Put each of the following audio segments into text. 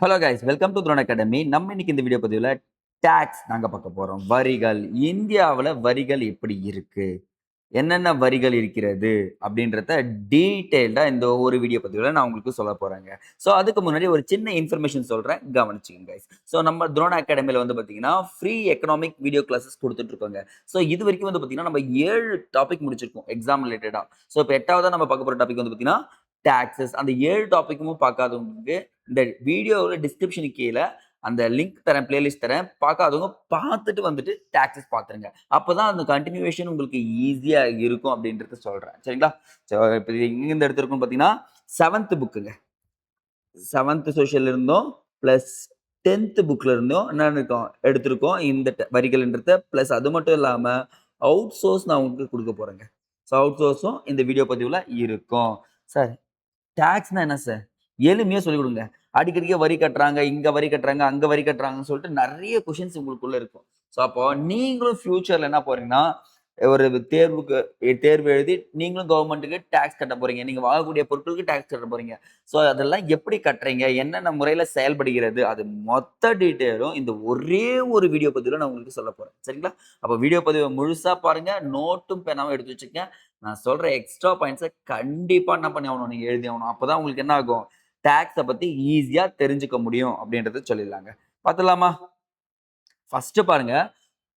Hello guys, welcome to Throne Academy. நம்ம இன்னைக்கு இந்த வீடியோ பதிவுல டாக்ஸ் நாங்க பார்க்க போறோம். வரிகள். இந்தியாவுல வரிகள் எப்படி இருக்கு? என்னென்ன வரிகள் இருக்கிறது? அப்படின்றத டீட்டெயில்டா இந்த ஒரு வீடியோ பதிவுல நான் உங்களுக்கு சொல்லப் போறேங்க. ஸோ அதுக்கு முன்னாடி ஒரு சின்ன இன்ஃபர்மேஷன் சொல்றேன். கவனிச்சுக்கங்க கைஸ். ஸோ நம்ம த்ரோன் அகாடமில வந்து பார்த்தீங்கன்னா, ஃப்ரீ எக்கனாமிக் வீடியோ கிளாஸஸ் குடுத்துட்டு இருக்கோங்க. ஸோ இதுவரைக்கும் வந்து பார்த்தீங்கன்னா, நம்ம 7 டாபிக் முடிச்சிருக்கோம் எக்ஸாம் ரிலேட்டடா. ஸோ இப்ப 8வதா நம்ம பார்க்க போற டாபிக் வந்து பார்த்தீங்கன்னா, டாக்ஸஸ். அந்த 7 டாபிக்கும் பார்க்காதவங்களுக்கு இந்த வீடியோவோட டிஸ்கிரிப்ஷனுக்கு கீழ அந்த லிங்க் தரேன், பிளேலிஸ்ட் தரேன். பார்க்காதவங்க பார்த்துட்டு வந்துட்டு டாக்ஸஸ் பார்த்துருங்க. அப்பதான் அந்த கன்டினியூவேஷன் உங்களுக்கு ஈஸியா இருக்கும் அப்படின்றத சொல்றேன். சரிங்களா? ஸோ இப்ப எங்கேருந்து எடுத்திருக்கோம் பார்த்தீங்கன்னா, 7த் புக்குங்க. 7த் சோசியல்ல இருந்தும், பிளஸ் 10த் புக்ல இருந்தும் என்ன இருக்கோம் எடுத்திருக்கோம். இந்த வரிகள்ன்றத பிளஸ் அது மட்டும் இல்லாம, அவுட் சோர்ஸ் நான் உங்களுக்கு குடுக்க போறேங்க. ஸோ அவுட் சோர்ஸும் இந்த வீடியோ பதிவுல இருக்கும். சார், டாக்ஸ்னா என்ன சார்? எளிமையா சொல்லிக் குடுங்க. அடிக்கடிக்கு வரி கட்டுறாங்க, இங்க வரி கட்டுறாங்க, அங்க வரி கட்டுறாங்கன்னு சொல்லிட்டு நெறைய கொஸ்டின்ஸ் உங்களுக்குள்ள இருக்கும். ஸோ அப்போ நீங்களும் ஃபியூச்சர்ல என்ன போறீங்கன்னா, ஒரு தேர்வு எழுதி நீங்களும் கவர்மெண்ட்டுக்கு டாக்ஸ் கட்ட போறீங்க. நீங்க வாங்கக்கூடிய பொருட்களுக்கு டாக்ஸ் கட்ட போறீங்க. ஸோ அதெல்லாம் எப்படி கட்டுறீங்க? என்னென்ன முறையில செயல்படுகிறது? அது மொத்த டீட்டெயிலும் இந்த ஒரே ஒரு வீடியோ பதிவுல நான் உங்களுக்கு சொல்லப் போறேன். சரிங்களா? அப்ப வீடியோ பதிவ முழுசா பாருங்க. நோட்டும் பேனாவும் எடுத்து வச்சுக்கங்க. நான் சொல்ற எக்ஸ்ட்ரா பாயிண்ட்ஸ கண்டிப்பா என்ன பண்ணி ஆகணும்? நீங்க எழுதி ஆகணும். அப்பதான் உங்களுக்கு என்ன ஆகும்? டாக்ஸ பத்தி ஈஸியா தெரிஞ்சுக்க முடியும் அப்படின்றத சொல்லிடலாங்க. பாத்துடலாமா? ஃபர்ஸ்ட் பாருங்க.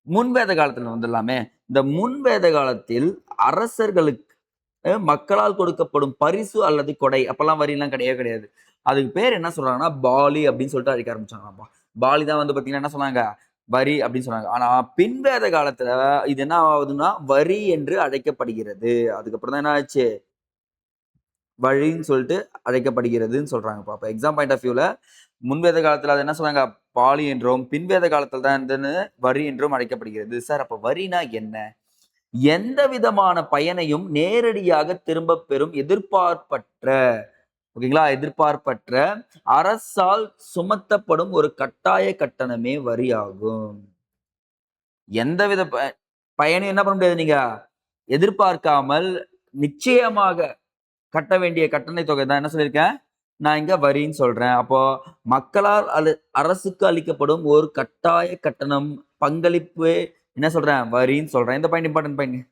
முன்வேத காலத்துல வந்துடலாமே. இந்த முன்வேத காலத்தில் அரசர்களுக்கு மக்களால் கொடுக்கப்படும் பரிசு அல்லது கொடை, அப்பல்லாம் வரிலாம் கிடையவே கிடையாது. அதுக்கு பேர் என்ன சொல்றாங்கன்னா, பாலி அப்படின்னு சொல்லிட்டு அழைக்க ஆரம்பிச்சாங்களாம்ப்பா. பாலி தான் வந்து பார்த்தீங்கன்னா என்ன சொன்னாங்க? வரி அப்படின்னு சொன்னாங்க. ஆனா பின்வேத காலத்துல இது என்ன ஆகுதுன்னா, வரி என்று அழைக்கப்படுகிறது. அதுக்கப்புறம் தான் என்ன ஆச்சு? வழின்னு சொல்லிட்டு அழைக்கப்படுகிறதுன்னு சொல்றாங்கப்பா. அப்ப எக்ஸாம் பாயிண்ட் ஆஃப் வியூல முன்வேத காலத்துல அது என்ன சொன்னாங்க? பாலி என்றும், பின்வேத காலத்துல தான் வந்துன்னு வரி என்றும் அழைக்கப்படுகிறது. சார், அப்ப வரினா என்ன? எந்த விதமான பயனையும் நேரடியாக திரும்பப் பெறும் எதிர்பார்ப்பற்ற, ஓகேங்களா? எதிர்பார்ப்பற்ற அரசால் சுமத்தப்படும் ஒரு கட்டாய கட்டணமே வரி ஆகும். எந்தவித பயனையும் என்ன பண்ண முடியாது நீங்க எதிர்பார்க்காமல் நிச்சயமாக கட்ட வேண்டிய கட்டண தொகை தான் என்ன சொல்லியிருக்கேன்? நான் இங்க வரின்னு சொல்றேன். அப்போ மக்களால் அரசுக்கு அளிக்கப்படும் ஒரு கட்டாய கட்டணம், பங்களிப்பு என்ன சொல்றேன்? வரின்னு சொல்றேன். இந்த பாயிண்ட் இம்பார்டன்ட் பாயிண்ட்.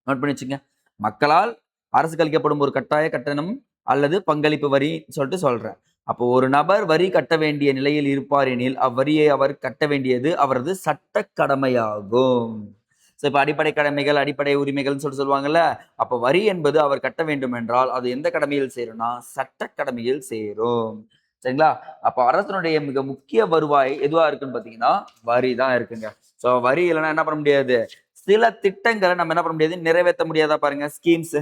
நோட் பண்ணி வச்சுக்கங்க. மக்களால் அரசுக்கு அளிக்கப்படும் ஒரு கட்டாய கட்டணம் அல்லது பங்களிப்பு வரி சொல்லிட்டு சொல்றேன். அப்போ ஒரு நபர் வரி கட்ட வேண்டிய நிலையில் இருப்பார் எனில், அவ்வரியை அவர் கட்ட வேண்டியது அவரது சட்ட கடமையாகும். ஸோ இப்ப அடிப்படை கடமைகள், அடிப்படை உரிமைகள்னு சொல்லிட்டு சொல்லுவாங்கல்ல. அப்ப வரி என்பது அவர் கட்ட வேண்டும் என்றால், அது எந்த கடமையில் சேரும்னா, சட்ட கடமையில் சேரும். சரிங்களா? அப்ப அரசனுடைய மிக முக்கிய வருவாய் எதுவா இருக்குன்னு பார்த்தீங்கன்னா, வரி தான் இருக்குங்க. ஸோ வரி இல்லன்னா என்ன பண்ண முடியாது? சில திட்டங்கள நம்ம என்ன பண்ண முடியாது? நிறைவேத்த முடியாதா பாருங்க, ஸ்கீம்ஸ்.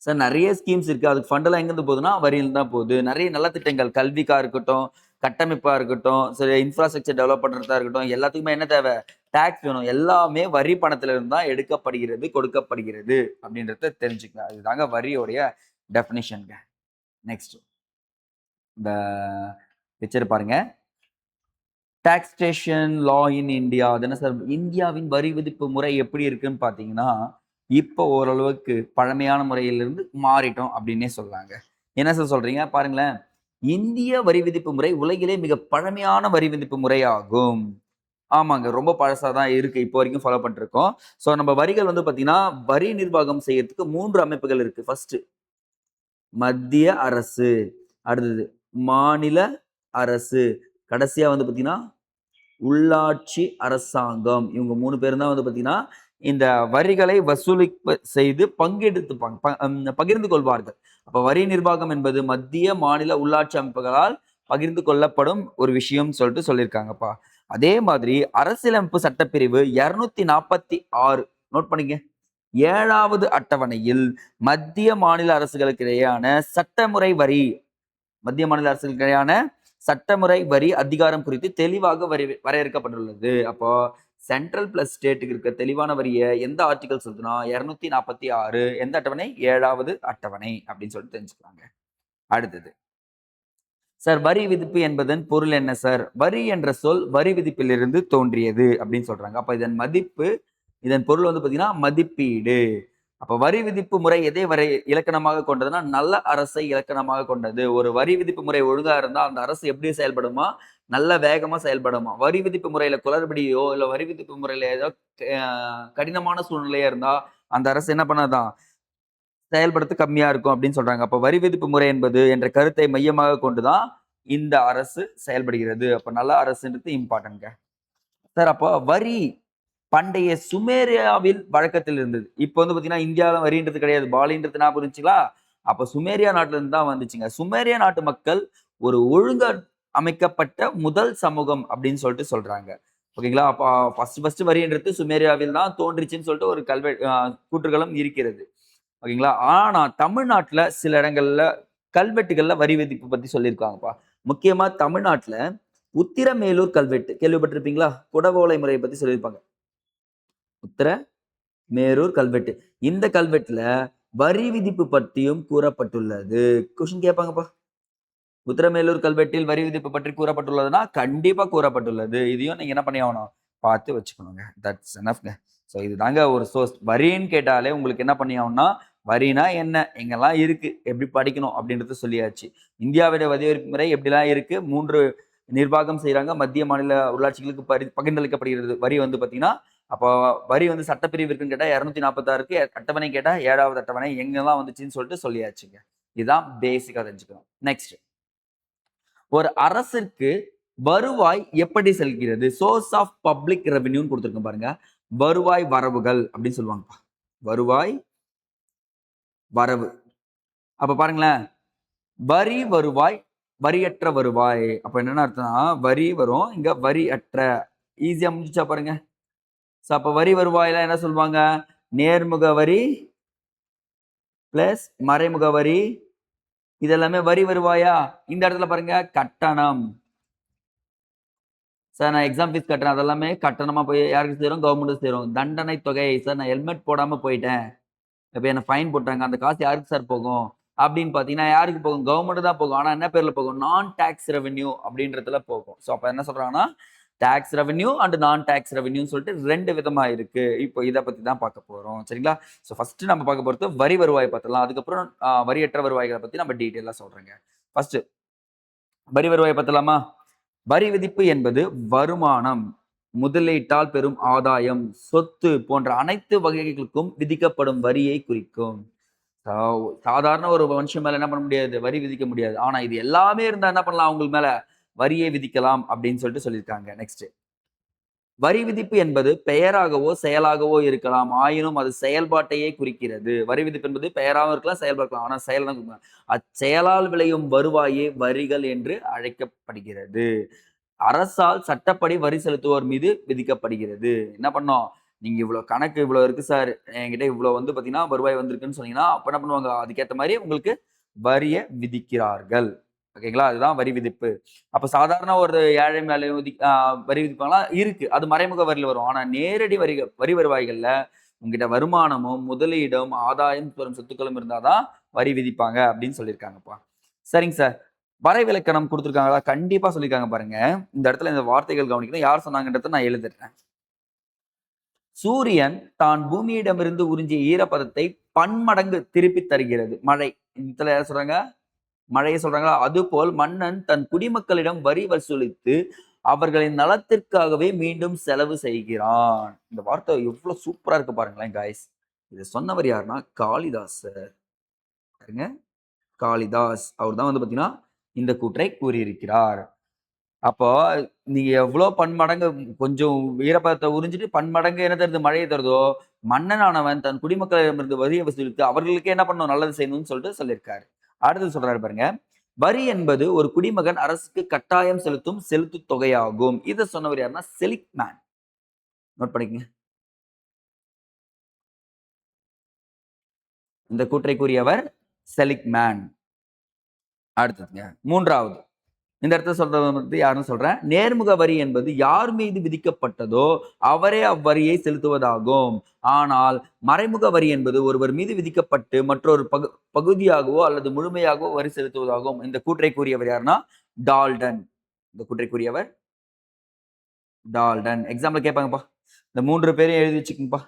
சார், நெறைய ஸ்கீம்ஸ் இருக்கு. அதுக்கு ஃபண்ட் எல்லாம் எங்கருந்து போகுதுன்னா, வரியில தான் போகுது. நெறைய நல்ல திட்டங்கள் கல்விக்கா இருக்கட்டும், கட்டமைப்பா இருக்கட்டும், சரி இன்ஃப்ராஸ்ட்ரக்சர் டெவலப் பண்றதா இருக்கட்டும், எல்லாத்துக்குமே என்ன தேவை? டாக்ஸ் வேணும். எல்லாமே வரி பணத்துல இருந்து தான் எடுக்கப்படுகிறது, கொடுக்கப்படுகிறது அப்படின்றத தெரிஞ்சுக்கங்க. அதுதாங்க வரியோடைய டெஃபினிஷன்ங்க. நெக்ஸ்ட் இந்த பிக்சர் பாருங்க. Taxation law in India. அது என்ன சார்? இந்தியாவின் வரி விதிப்பு முறை எப்படி இருக்குன்னு பார்த்தீங்கன்னா, இப்போ ஓரளவுக்கு பழமையான முறையிலிருந்து மாறிட்டோம் அப்படின்னே சொல்லலாங்க. என்ன சார் சொல்றீங்க? பாருங்களேன். இந்திய வரி விதிப்பு முறை உலகிலே மிக பழமையான வரி விதிப்பு முறையாகும். ஆமாங்க. ரொம்ப பழசா தான் இருக்கு. இப்போ வரைக்கும் ஃபாலோ பண்ணிட்டு இருக்கோம். ஸோ நம்ம வரிகள் வந்து பார்த்தீங்கன்னா, வரி நிர்வாகம் செய்யறதுக்கு 3 அமைப்புகள் இருக்கு. ஃபர்ஸ்ட் மத்திய அரசு, அடுத்தது மாநில அரசு, கடைசியா வந்து பார்த்தீங்கன்னா உள்ளாட்சி அரசாங்கம். இவங்க 3 பேரும் தான் வந்து பார்த்தீங்கன்னா, இந்த வரிகளை செய்து பங்கெடுத்துப்பாங்க. பகிர்ந்து கொள்வார்கள். அப்ப வரி நிர்வாகம் என்பது மத்திய, மாநில, உள்ளாட்சி அமைப்புகளால் பகிர்ந்து கொள்ளப்படும் ஒரு விஷயம்னு சொல்லிட்டு சொல்லியிருக்காங்கப்பா. அதே மாதிரி அரசியலமைப்பு சட்டப்பிரிவு 246 நோட் பண்ணிக்க. 7வது அட்டவணையில் மத்திய, மாநில அரசுகளுக்கு இடையேயான சட்டமுறை வரி மத்திய மாநில அரசுகளுக்கு இடையான சட்டமுறை வரி அதிகாரம் குறித்து தெளிவாக வரையறுக்கப்பட்டுள்ளது. அப்போ சென்ட்ரல் பிளஸ் ஸ்டேட்டுக்கு இருக்க தெளிவான வரிய எந்த ஆர்டிகல் சொல்லுதுன்னா 246 எந்த அட்டவணை? 7வது அட்டவணை அப்படின்னு சொல்லிட்டு தெரிஞ்சுக்கலாங்க. அடுத்தது சார், வரி விதிப்பு என்பதன் பொருள் என்ன சார்? வரி என்ற சொல் வரி விதிப்பிலிருந்து தோன்றியது அப்படின்னு சொல்றாங்க. அப்ப இதன் பொருள் வந்து பாத்தீங்கன்னா மதிப்பீடு. அப்ப வரி விதிப்பு முறை எதை இலக்கணமாக கொண்டதுன்னா நல்ல அரசை இலக்கணமாக கொண்டது. ஒரு வரி விதிப்பு முறை ஒழுங்கா இருந்தா அந்த அரசு எப்படி செயல்படுமா? நல்ல வேகமா செயல்படுமா? வரி விதிப்பு முறையில குளறுபடியோ, இல்ல வரி விதிப்பு முறையில ஏதோ அ கடினமான சூழ்நிலையா இருந்தா, அந்த அரசு என்ன பண்ணாதாம்? செயல்படுத்த கம்மியா இருக்கும் அப்படின்னு சொல்றாங்க. அப்ப வரி விதிப்பு முறை என்பது என்ற கருத்தை மையமாக கொண்டு தான் இந்த அரசு செயல்படுகிறது. அப்ப நல்ல அரசுன்றது இம்பார்ட்டன்ட்ங்க. சார் அப்போ வரி பண்டைய சுமேரியாவில் வழக்கத்தில் இருந்தது. இப்ப வந்து பார்த்தீங்கன்னா, இந்தியால வரின்றது கிடையாது. பாலின்றது ஞாபகம் இருந்துச்சுங்களா? அப்ப சுமேரியா நாட்டுல இருந்து தான் வந்துச்சுங்க. சுமேரியா நாட்டு மக்கள் ஒரு ஒழுங்கா அமைக்கப்பட்ட முதல் சமூகம் அப்படின்னு சொல்லிட்டு சொல்றாங்க. ஓகேங்களா? அப்ப ஃபர்ஸ்ட் வரின்றது சுமேரியாவில் தான் தோன்றுச்சுன்னு சொல்லிட்டு ஒரு கூற்றுகளும் இருக்கிறது. ஓகேங்களா? ஆனா தமிழ்நாட்டுல சில இடங்கள்ல கல்வெட்டுகள்ல வரி விதிப்பு பத்தி சொல்லியிருக்காங்கப்பா. முக்கியமா தமிழ்நாட்டுல உத்திரமேலூர் கல்வெட்டு கேள்விப்பட்டிருப்பீங்களா? குடவோலை முறைய பத்தி சொல்லியிருப்பாங்க. உத்திரமேரூர் கல்வெட்டு. இந்த கல்வெட்டுல வரி விதிப்பு பற்றியும் கூறப்பட்டுள்ளது. கொஸ்டின் கேட்பாங்கப்பா. உத்திரமேலூர் கல்வெட்டில் வரி விதிப்பு பற்றி கூறப்பட்டுள்ளதுன்னா, கண்டிப்பா கூறப்பட்டுள்ளது. இதையும் நீங்க என்ன பண்ணி ஆகணும்? பார்த்து வச்சுக்கணுங்க. தட்ஸ் எனஃப்ங்க. ஸோ இதுதாங்க ஒரு சோர்ஸ். வரின்னு கேட்டாலே உங்களுக்கு என்ன பண்ணி ஆகணும்னா, வரினா என்ன? எங்கெல்லாம் இருக்கு? எப்படி படிக்கணும்? அப்படின்றத சொல்லியாச்சு. இந்தியாவுடைய வரி முறை எப்படிலாம் இருக்கு? 3 நிர்வாகம் செய்றாங்க. மத்திய, மாநில உள்ளாட்சிகளுக்கு பகிர்ந்தளிக்கப்படுகிறது. வரி வந்து பார்த்தீங்கன்னா, அப்போ வரி வந்து சட்டப்பிரிவு இருக்குன்னு கேட்டா 246க்கு அட்டவணை கேட்டா 7வது அட்டவணை எங்கெல்லாம் வந்துச்சுன்னு சொல்லிட்டு சொல்லியாச்சுங்க. இதுதான் பேசிக்கா தெரிஞ்சுக்கணும். நெக்ஸ்ட். ஒரு அரசிற்கு வருவாய் எப்படி செல்கிறது? சோர்ஸ் ஆஃப் பப்ளிக் ரெவென்யூன்னு குடுத்திருக்கேன் பாருங்க. வருவாய் வரவுகள் அப்படின்னு சொல்லுவாங்கப்பா. வருவாய் வரவு. அப்ப பாருங்களேன். வரி வருவாய், வரியற்ற வருவாய். அப்ப என்னன்னு அர்த்தம்னா, வரி வரும். இங்க வரி அற்ற. ஈஸியா முடிஞ்சுச்சா பாருங்க. சோ அப்ப வரி வருவாய்ல என்ன சொல்லுவாங்க? நேர்முக வரி பிளஸ் மறைமுக வரி. இது எல்லாமே வரி வருவாயா? இந்த இடத்துல பாருங்க கட்டணம். சார் நான் எக்ஸாம் ஃபீஸ் கட்டுறேன். அதெல்லாமே கட்டணமா போய் யாருக்கு சேரும்? கவர்மெண்ட்க்கு சேரும். தண்டனை தொகை. சார் நான் ஹெல்மெட் போடாம போயிட்டேன். இப்ப என்ன ஃபைன் போட்டாங்க. அந்த காசு யாருக்கு சார் போகும்? அப்படின்னு பார்த்தீங்கன்னா, யாருக்கு போகும்? கவர்மெண்ட் தான் போகும். ஆனா என்ன பேர்ல போகும்? நான் டாக்ஸ் ரெவென்யூ அப்படின்றதுல போகும். சோ அப்ப என்ன சொல்றாங்கன்னா, டாக்ஸ் ரெவென்யூ அண்ட் நான் டாக்ஸ் ரெவென்யூன்னு சொல்லிட்டு 2 விதமா இருக்கு. இப்போ இத பத்தி தான் பார்க்க போறோம். சரிங்களா? சோ ஃபர்ஸ்ட் நம்ம பார்க்க போறது வரி வருவாய் பார்த்துடலாம். அதுக்கப்புறம் வரியற்ற வருவாய்கள பத்தி நம்ம டீட்டெயிலா சொல்றேங்க. ஃபர்ஸ்ட் வரி வருவாய் பார்த்துடலாமா? வரி விதிப்பு என்பது வருமானம், முதலீட்டால் பெறும் ஆதாயம், சொத்து போன்ற அனைத்து வகைகளுக்கும் விதிக்கப்படும் வரியை குறிக்கும். சாதாரண ஒரு மனுஷன் மேல என்ன பண்ண முடியாது? வரி விதிக்க முடியாது. ஆனா இது எல்லாமே இருந்தா என்ன பண்ணலாம்? அவங்க மேல வரியை விதிக்கலாம் அப்படின்னு சொல்லிட்டு சொல்லியிருக்காங்க. நெக்ஸ்ட். வரி விதிப்பு என்பது பெயராகவோ, செயலாகவோ இருக்கலாம். ஆயினும் அது செயல்பாட்டையே குறிக்கிறது. வரி விதிப்பு என்பது பெயராகவும் இருக்கலாம், செயல்பா இருக்கலாம். ஆனா செயல் தான் குறிக்கும். அச்செயலால் விளையும் வருவாயே வரிகள் என்று அழைக்கப்படுகிறது. அரசால் சட்டப்படி வரி செலுத்துவோர் மீது விதிக்கப்படுகிறது. என்ன பண்ணோம்? நீங்க இவ்வளோ கணக்கு இவ்வளோ இருக்கு சார். என்கிட்ட இவ்வளோ வந்து பார்த்தீங்கன்னா, வருவாய் வந்திருக்குன்னு சொன்னீங்கன்னா, அப்ப என்ன பண்ணுவாங்க? அதுக்கேத்த மாரி உங்களுக்கு வரிய விதிக்கிறார்கள். ஓகேங்களா? அதுதான் வரி விதிப்பு. அப்ப சாதாரண ஒரு ஏழை மேல வரி விதிப்பாங்களா? இருக்கு. அது மறைமுக வரியில வரும். ஆனா நேரடி வரி வருவாய்கள்ல உங்ககிட்ட வருமானமும், முதலீடும், ஆதாயம் பெறும் சொத்துக்களும் இருந்தா தான் வரி விதிப்பாங்க அப்படின்னு சொல்லியிருக்காங்கப்பா. சரிங்க சார். வரைவிலக்கணம் குடுத்துருக்காங்களா? கண்டிப்பா சொல்லியிருக்காங்க பாருங்க. இந்த இடத்துல இந்த வார்த்தைகள் கவனிக்கணும். யார் சொன்னாங்கன்றத நான் எழுதுறேன். சூரியன் தான் பூமியிடமிருந்து உறிஞ்சிய ஈரப்பதத்தை பன்மடங்கு திருப்பித் தருகிறது. மழை. இந்த இடத்துல யார் சொல்றாங்க? மழைய சொல்றாங்களா? அதுபோல் மன்னன் தன் குடிமக்களிடம் வரி வசூலித்து அவர்களின் நலத்திற்காகவே மீண்டும் செலவு செய்கிறான். இந்த வார்த்தை எவ்ளோ சூப்பரா இருக்கு பாருங்களேன் காய்ஸ். இத சொன்னவர் யாருன்னா காளிதாசர். யாருங்க? காளிதாஸ். அவர் தான் வந்து பார்த்தீங்கன்னா, இந்த கூற்றை கூறியிருக்கிறார். அப்போ நீங்க எவ்ளோ பன்மடங்கு கொஞ்சம் ஈரப்பதத்த உறிஞ்சிட்டு பன்மடங்கு என்ன தருது? மழைய தருதோ, மன்னனானவன் தன் குடிமக்களிடமிருந்து வரிய வசூலித்து அவர்களுக்கே என்ன பண்ணணும்? நல்லது செய்யணும்னு சொல்லிட்டு சொல்லியிருக்காரு. அடுத்தது சொல்றாரு பாருங்க. வரி என்பது ஒரு குடிமகன் அரசுக்கு கட்டாயம் செலுத்தும் செலுத்துத் தொகையாகும். இத சொன்னவர் யாருன்னா, செலிக்மேன். நோட் பண்ணிக்கங்க. இந்த கூற்றை கூறியவர் செலிக்மேன். அடுத்ததுங்க. 3வது. இந்த இடத்துல சொல்றது வந்து யாருன்னு சொல்றேன். நேர்முக வரி என்பது யார் மீது விதிக்கப்பட்டதோ, அவரே அவ்வரியை செலுத்துவதாகும். ஆனால் மறைமுக வரி என்பது ஒருவர் மீது விதிக்கப்பட்டு மற்றொரு பகுதியாகவோ அல்லது முழுமையாகவோ வரி செலுத்துவதாகும். இந்த கூற்றை கூறியவர் யாருன்னா, டால்டன். இந்த கூற்றை கூறியவர் டால்டன். எக்ஸாம்ல கேட்பாங்கப்பா. இந்த 3 பேரையும் எழுதி வச்சுக்கங்கப்பா.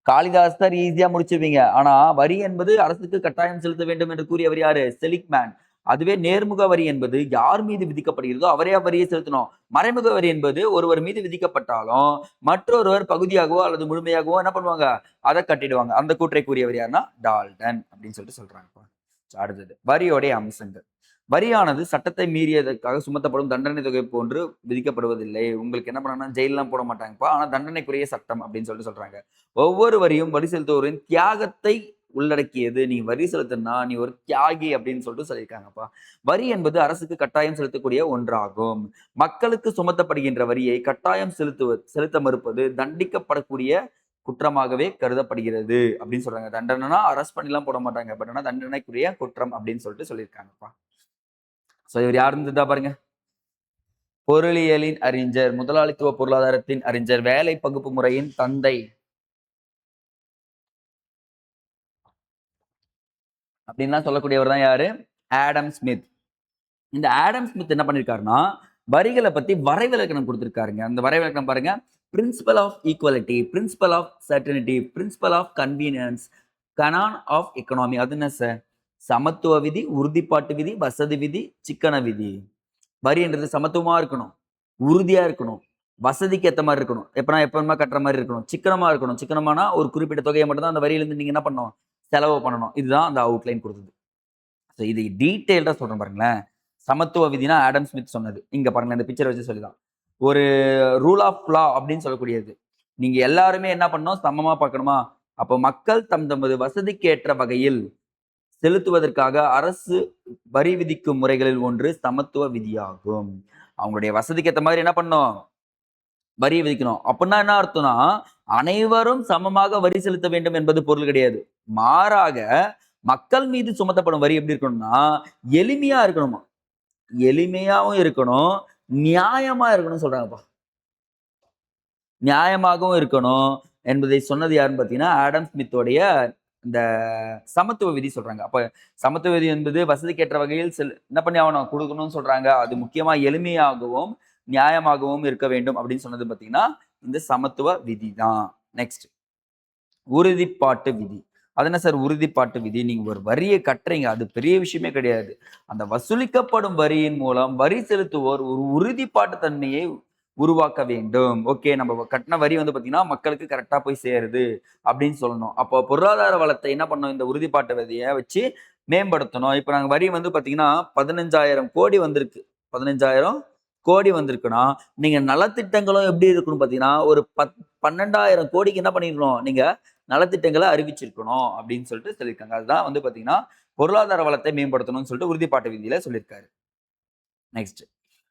காளிதாஸ் ஈஸியா முடிச்சிருவீங்க. ஆனா வரி என்பது அரசுக்கு கட்டாயம் செலுத்த வேண்டும் என்று கூறியவர் யாரு? செலிக்மேன். அதுவே நேர்முக வரி என்பது யார் மீது விதிக்கப்படுகிறதோ அவரே அவ்வரியை செலுத்தணும். மறைமுக வரி என்பது ஒருவர் மீது விதிக்கப்பட்டாலும் மற்றொருவர் பகுதியாகவோ அல்லது முழுமையாகவோ என்ன பண்ணுவாங்க? அத கட்டிடுவாங்க. அந்த கூற்றை கூறியவர் யாருன்னா டால்டன் அப்படின்னு சொல்லிட்டு சொல்றாங்கப்பா. அடுத்தது வரியோடைய அம்சங்கள். வரியானது சட்டத்தை மீறியதற்காக சுமத்தப்படும் தண்டனை தொகை போன்று விதிக்கப்படுவதில்லை. உங்களுக்கு என்ன பண்ணாங்கன்னா ஜெயில்லாம் போட மாட்டாங்கப்பா. ஆனா தண்டனைக்குரிய சட்டம் அப்படின்னு சொல்லிட்டு சொல்றாங்க. ஒவ்வொரு வரியும் வரி செலுத்துவோரின் தியாகத்தை உள்ளடக்கியது. நீ வரி செலுத்தினா நீ ஒரு தியாகி அப்படின்னு சொல்லிட்டு சொல்லியிருக்காங்கப்பா. வரி என்பது அரசுக்கு கட்டாயம் செலுத்தக்கூடிய ஒன்றாகும். மக்களுக்கு சுமத்தப்படுகின்ற வரியை கட்டாயம் செலுத்த மறுப்பது தண்டிக்கப்படக்கூடிய குற்றமாகவே கருதப்படுகிறது அப்படின்னு சொல்றாங்க. தண்டனைனா அரெஸ்ட் பண்ணிலாம் போட மாட்டாங்க. பட் ஆனா தண்டனைக்குரிய குற்றம் அப்படின்னு சொல்லிட்டு சொல்லியிருக்காங்கப்பா. சோ இவர் யார் இருந்ததா பாருங்க. பொருளியலின் அறிஞர், முதலாளித்துவ பொருளாதாரத்தின் அறிஞர், வேலை பகுப்பு முறையின் தந்தை அப்படின்லாம் சொல்லக்கூடியவர் தான் யாரு? Adam Smith. இந்த ஆடம் ஸ்மித் என்ன பண்ணிருக்காருன்னா, வரிகளை பத்தி வரைவிலக்கணம் கொடுத்திருக்காருங்க. அந்த வரைவிலக்கணம் பாருங்க. Principle of equality, principle of certainty, principle of convenience, canon of economy. அது என்ன சார்? சமத்துவ விதி, உறுதிப்பாட்டு விதி, வசதி விதி, சிக்கன விதி. வரின்றது சமத்துவமா இருக்கணும், உறுதியா இருக்கணும், வசதிக்கு ஏத்த மாதிரி இருக்கணும், எப்பனா எப்பவுமே கட்டுற மாதிரி இருக்கணும், சிக்கனமா இருக்கணும். சிக்கனமானா ஒரு குறிப்பிட்ட தொகையை மட்டும் தான் அந்த வரியிலிருந்து நீங்க என்ன பண்ணணும்? செலவு பண்ணணும். இதுதான் அந்த அவுட்லைன் கொடுத்தது. இது டீட்டெயில்டா சொல்றேன் பாருங்களேன். சமத்துவ விதினா ஆடம் ஸ்மித் சொன்னது. இங்க பாருங்க இந்த பிக்சர் வச்சு சொல்லிதான். ஒரு ரூல் ஆஃப் லா அப்படின்னு சொல்லக்கூடியது. நீங்க எல்லாருமே என்ன பண்ணணும்? சமமா பார்க்கணுமா? அப்போ மக்கள் தமது வசதிக்கு ஏற்ற வகையில் செலுத்துவதற்காக அரசு வரி விதிக்கும் முறைகளில் ஒன்று சமத்துவ விதியாகும். அவங்களுடைய வசதிக்கு ஏத்த மாதிரி என்ன பண்ணணும்? வரி விதிக்கணும். அப்படின்னா என்ன அர்த்தம்னா, அனைவரும் சமமாக வரி செலுத்த வேண்டும் என்பது பொருள் கிடையாது. மாறாக மக்கள் மீது சுமத்தப்படும் வரி எப்படி இருக்கணும்னா, எளிமையா இருக்கணுமா. எளிமையாவும் இருக்கணும், நியாயமா இருக்கணும்னு சொல்றாங்கப்பா. நியாயமாகவும் இருக்கணும் என்பதை சொன்னது யாருன்னு பார்த்தீங்கன்னா, ஆடம் ஸ்மித்தோடைய இந்த சமத்துவ விதி சொல்றாங்க. அப்ப சமத்துவ விதி என்பது வசதிக்கேற்ற வகையில் என்ன பண்ணி ஆகணும்? குடுக்கணும்னு சொல்றாங்க. அது முக்கியமா எளிமையாகவும், நியாயமாகவும் இருக்க வேண்டும் அப்படின்னு சொன்னது பார்த்தீங்கன்னா, இந்த சமத்துவ விதி தான். நெக்ஸ்ட் உறுதிப்பாட்டு விதி. அது என்ன சார் உறுதிப்பாட்டு விதி? நீங்க ஒரு வரிய கட்டுறீங்க. அது பெரிய விஷயமே கிடையாது. அந்த வசூலிக்கப்படும் வரியின் மூலம் வரி செலுத்துவோர் ஒரு உறுதிப்பாட்டு தன்மையை உருவாக்க வேண்டும். ஓகே நம்ம கட்டின வரி வந்து பார்த்தீங்கன்னா, மக்களுக்கு கரெக்ட்டா போய் சேருது அப்படின்னு சொல்லணும். அப்போ பொருளாதார வளத்தை என்ன பண்ணணும்? இந்த உறுதிப்பாட்டு விதிய வச்சு மேம்படுத்தணும். இப்ப நாங்க வரி வந்து பார்த்தீங்கன்னா, 15,000 கோடி வந்திருக்கு. 15,000 கோடி வந்திருக்குன்னா, நீங்க நலத்திட்டங்களும் எப்படி இருக்கணும் பார்த்தீங்கன்னா, ஒரு 12,000 கோடிக்கு என்ன பண்ணிருக்கணும்? நீங்க நலத்திட்டங்கள அறிவிச்சிருக்கணும் அப்படின்னு சொல்லிட்டு சொல்லியிருக்காங்க. அதுதான் வந்து பார்த்தீங்கன்னா, பொருளாதார வளத்தை மேம்படுத்தணும்னு சொல்லிட்டு உறுதிப்பாட்டு விதியில சொல்லியிருக்காரு. நெக்ஸ்ட்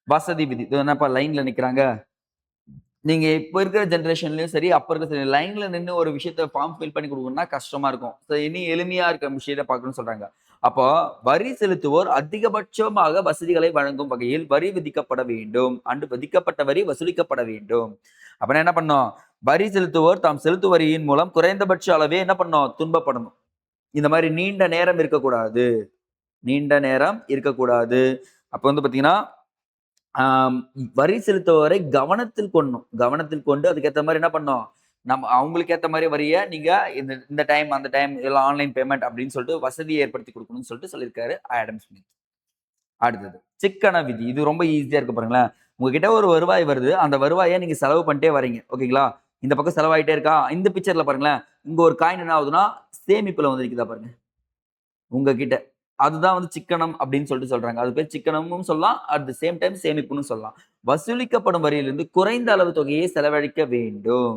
வசதி விதி. இதோ என்னப்பா லைன்ல நிக்கிறாங்க. நீங்க இப்ப இருக்கிற ஜெனரேஷன்லயும் சரி, அப்ப இருக்கிற சரி லைன்ல நின்னு ஒரு விஷயத்த ஃபார்ம் ஃபில் பண்ணி குடுக்கணும்னா கஷ்டமா இருக்கும். இனி எளிமையா இருக்க விஷயத்த பார்க்கணும்னு சொல்றாங்க. அப்போ வரி செலுத்துவோர் அதிகபட்சமாக வசதிகளை வழங்கும் வகையில் வரி விதிக்கப்பட வேண்டும். அன்று விதிக்கப்பட்ட வரி வசூலிக்கப்பட வேண்டும். அப்ப என்ன பண்ணணும்? வரி செலுத்துவோர் தாம் செலுத்தும் வரியின் மூலம் குறைந்தபட்ச அளவே என்ன பண்ணணும்? துன்பப்படணும். இந்த மாரி நீண்ட நேரம் இருக்கக்கூடாது. நீண்ட நேரம் இருக்கக்கூடாது. அப்ப வந்து பார்த்தீங்கன்னா ஆம், வரி செலுத்துபவரை கவனத்தில் கொள்ளணும். கவனத்தில் கொண்டு அதுக்கேத்த மாரி என்ன பண்ணணும்? நம்ம அவங்களுக்கு ஏத்த மாரி வரிய நீங்க இந்த இந்த டைம், அந்த டைம் இல்ல ஆன்லைன் பேமெண்ட் அப்படின்னு சொல்லிட்டு வசதிய ஏற்படுத்தி குடுக்கணும்னு சொல்லிட்டு சொல்லியிருக்காரு ஆடம் ஸ்மித். அடுத்தது சிக்கன விதி. இது ரொம்ப ஈஸியா இருக்கு பாருங்களேன். உங்ககிட்ட ஒரு வருவாய் வருது. அந்த வருவாய நீங்க செலவு பண்ணிட்டே வரீங்க. ஓகேங்களா? இந்த பக்கம் செலவாயிட்டே இருக்கா? இந்த பிக்சர்ல பாருங்களேன். இங்க ஒரு காயின் என்ன ஆகுதுன்னா, சேமிப்புல வந்து நிக்குதா பாருங்க. உங்ககிட்ட. அதுதான் வந்து சிக்கனம் அப்படின்னு சொல்லிட்டு சொல்றாங்க. அது பேர் சிக்கனமும் சொல்லலாம். அட் த சேம் டைம் சேமிப்புன்னு சொல்லலாம். வசூலிக்கப்படும் வரியிலிருந்து குறைந்த அளவு தொகையை செலவழிக்க வேண்டும்.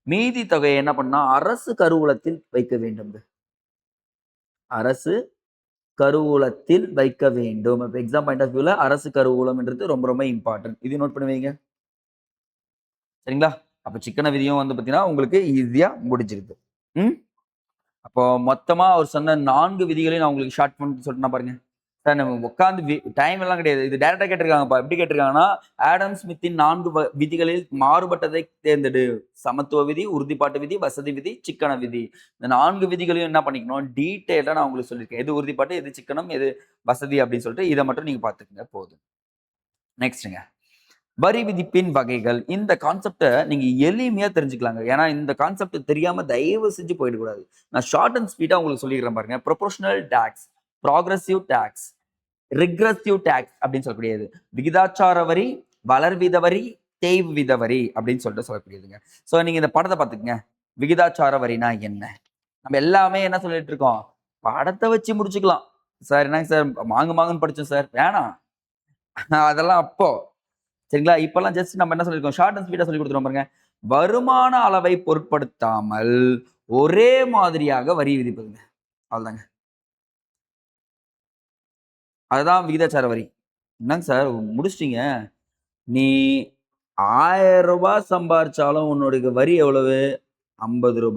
மீதி தொகையை என்ன பண்ணா அரசு கருவூலத்தில் வைக்க வேண்டும். அரசு கருவூலத்தில் வைக்க வேண்டும். இப்ப எக்ஸாம் பாயிண்ட் ஆஃப் வியூல அரசு கருவூலம்ன்றது ரொம்ப ரொம்ப இம்பார்ட்டன்ட். இது நோட் பண்ணி வைங்க. சரிங்களா? அப்ப சிக்கன விதியும் வந்து பார்த்தீங்கன்னா, உங்களுக்கு ஈஸியா முடிஞ்சிருது. ம். அப்போ மொத்தமா அவர் சொன்ன 4 விதிகளையும் நான் உங்களுக்கு ஷார்ட் பண்ணி சொன்னேனா பாருங்க. சார் நம்ம உட்கார்ந்து டைம் எல்லாம் கிடையாது. இது டைரக்ட்டா கேட்டிருக்காங்கப்பா. எப்படி கேட்டிருக்காங்கன்னா, ஆடம் ஸ்மித்தின் 4 விதிகளில் மாறுபட்டதை தேர்ந்தெடு. சமத்துவ விதி, உறுதிப்பாட்டு விதி, வசதி விதி, சிக்கன விதி. இந்த 4 விதிகளையும் என்ன பண்ணிக்கணும், டீட்டெயிலா நான் உங்களுக்கு சொல்லியிருக்கேன். எது உறுதிப்பாட்டு, எது சிக்கனம், எது வசதி அப்படின்னு சொல்லிட்டு இத மட்டும் நீங்க பார்த்துக்கங்க போதும். நெக்ஸ்ட்ங்க. வரி விதிப்பின் வகைகள். இந்த கான்செப்ட நீங்க எளிமையா தெரிஞ்சுக்கலாங்க. ஏன்னா இந்த கான்செப்ட் தெரியாம தயவு செஞ்சு போயிடக்கூடாது. நான் ஷார்ட் அண்ட் ஸ்வீட்டா உங்களுக்கு சொல்லிக்கிறேன் பாருங்க. Proportional tax, progressive tax, regressive tax அப்படின்னு சொல்லக்கூடியது. விகிதாச்சார வரி, வளர்வீத வரி, தேய்வீத வரி அப்படின்னு சொல்லிட்டு சொல்லக்கூடியதுங்க. ஸோ நீங்க இந்த படத்தை பார்த்துக்கங்க. விகிதாச்சார வரினா என்ன? நம்ம எல்லாமே என்ன சொல்லிட்டு இருக்கோம்? படத்தை வச்சு முடிச்சுக்கலாம். சார் என்னங்க சார் மாங்கு மாங்குன்னு படிச்சோம் சார். வேணாம். அதெல்லாம் அப்போ. சரிங்களா? இப்பல்லாம் ஜஸ்ட் நம்ம என்ன சொல்லியிருக்கோம்? ஷார்ட் அண்ட் ஸ்வீட்டா சொல்லி கொடுத்துருவோம் பாருங்க. வருமான அளவை பொருட்படுத்தாமல் ஒரே மாதிரியாக வரி விதிப்பதுங்க. அவ்வளவுதாங்க. அதுதான் விகிதாச்சார வரி. என்னங்க சார் முடிச்சிட்டீங்க. நீ ரூ. 1000 சம்பாரிச்சாலும் உன்னுடைய வரி எவ்வளவு? ரூ. 50. ரூ.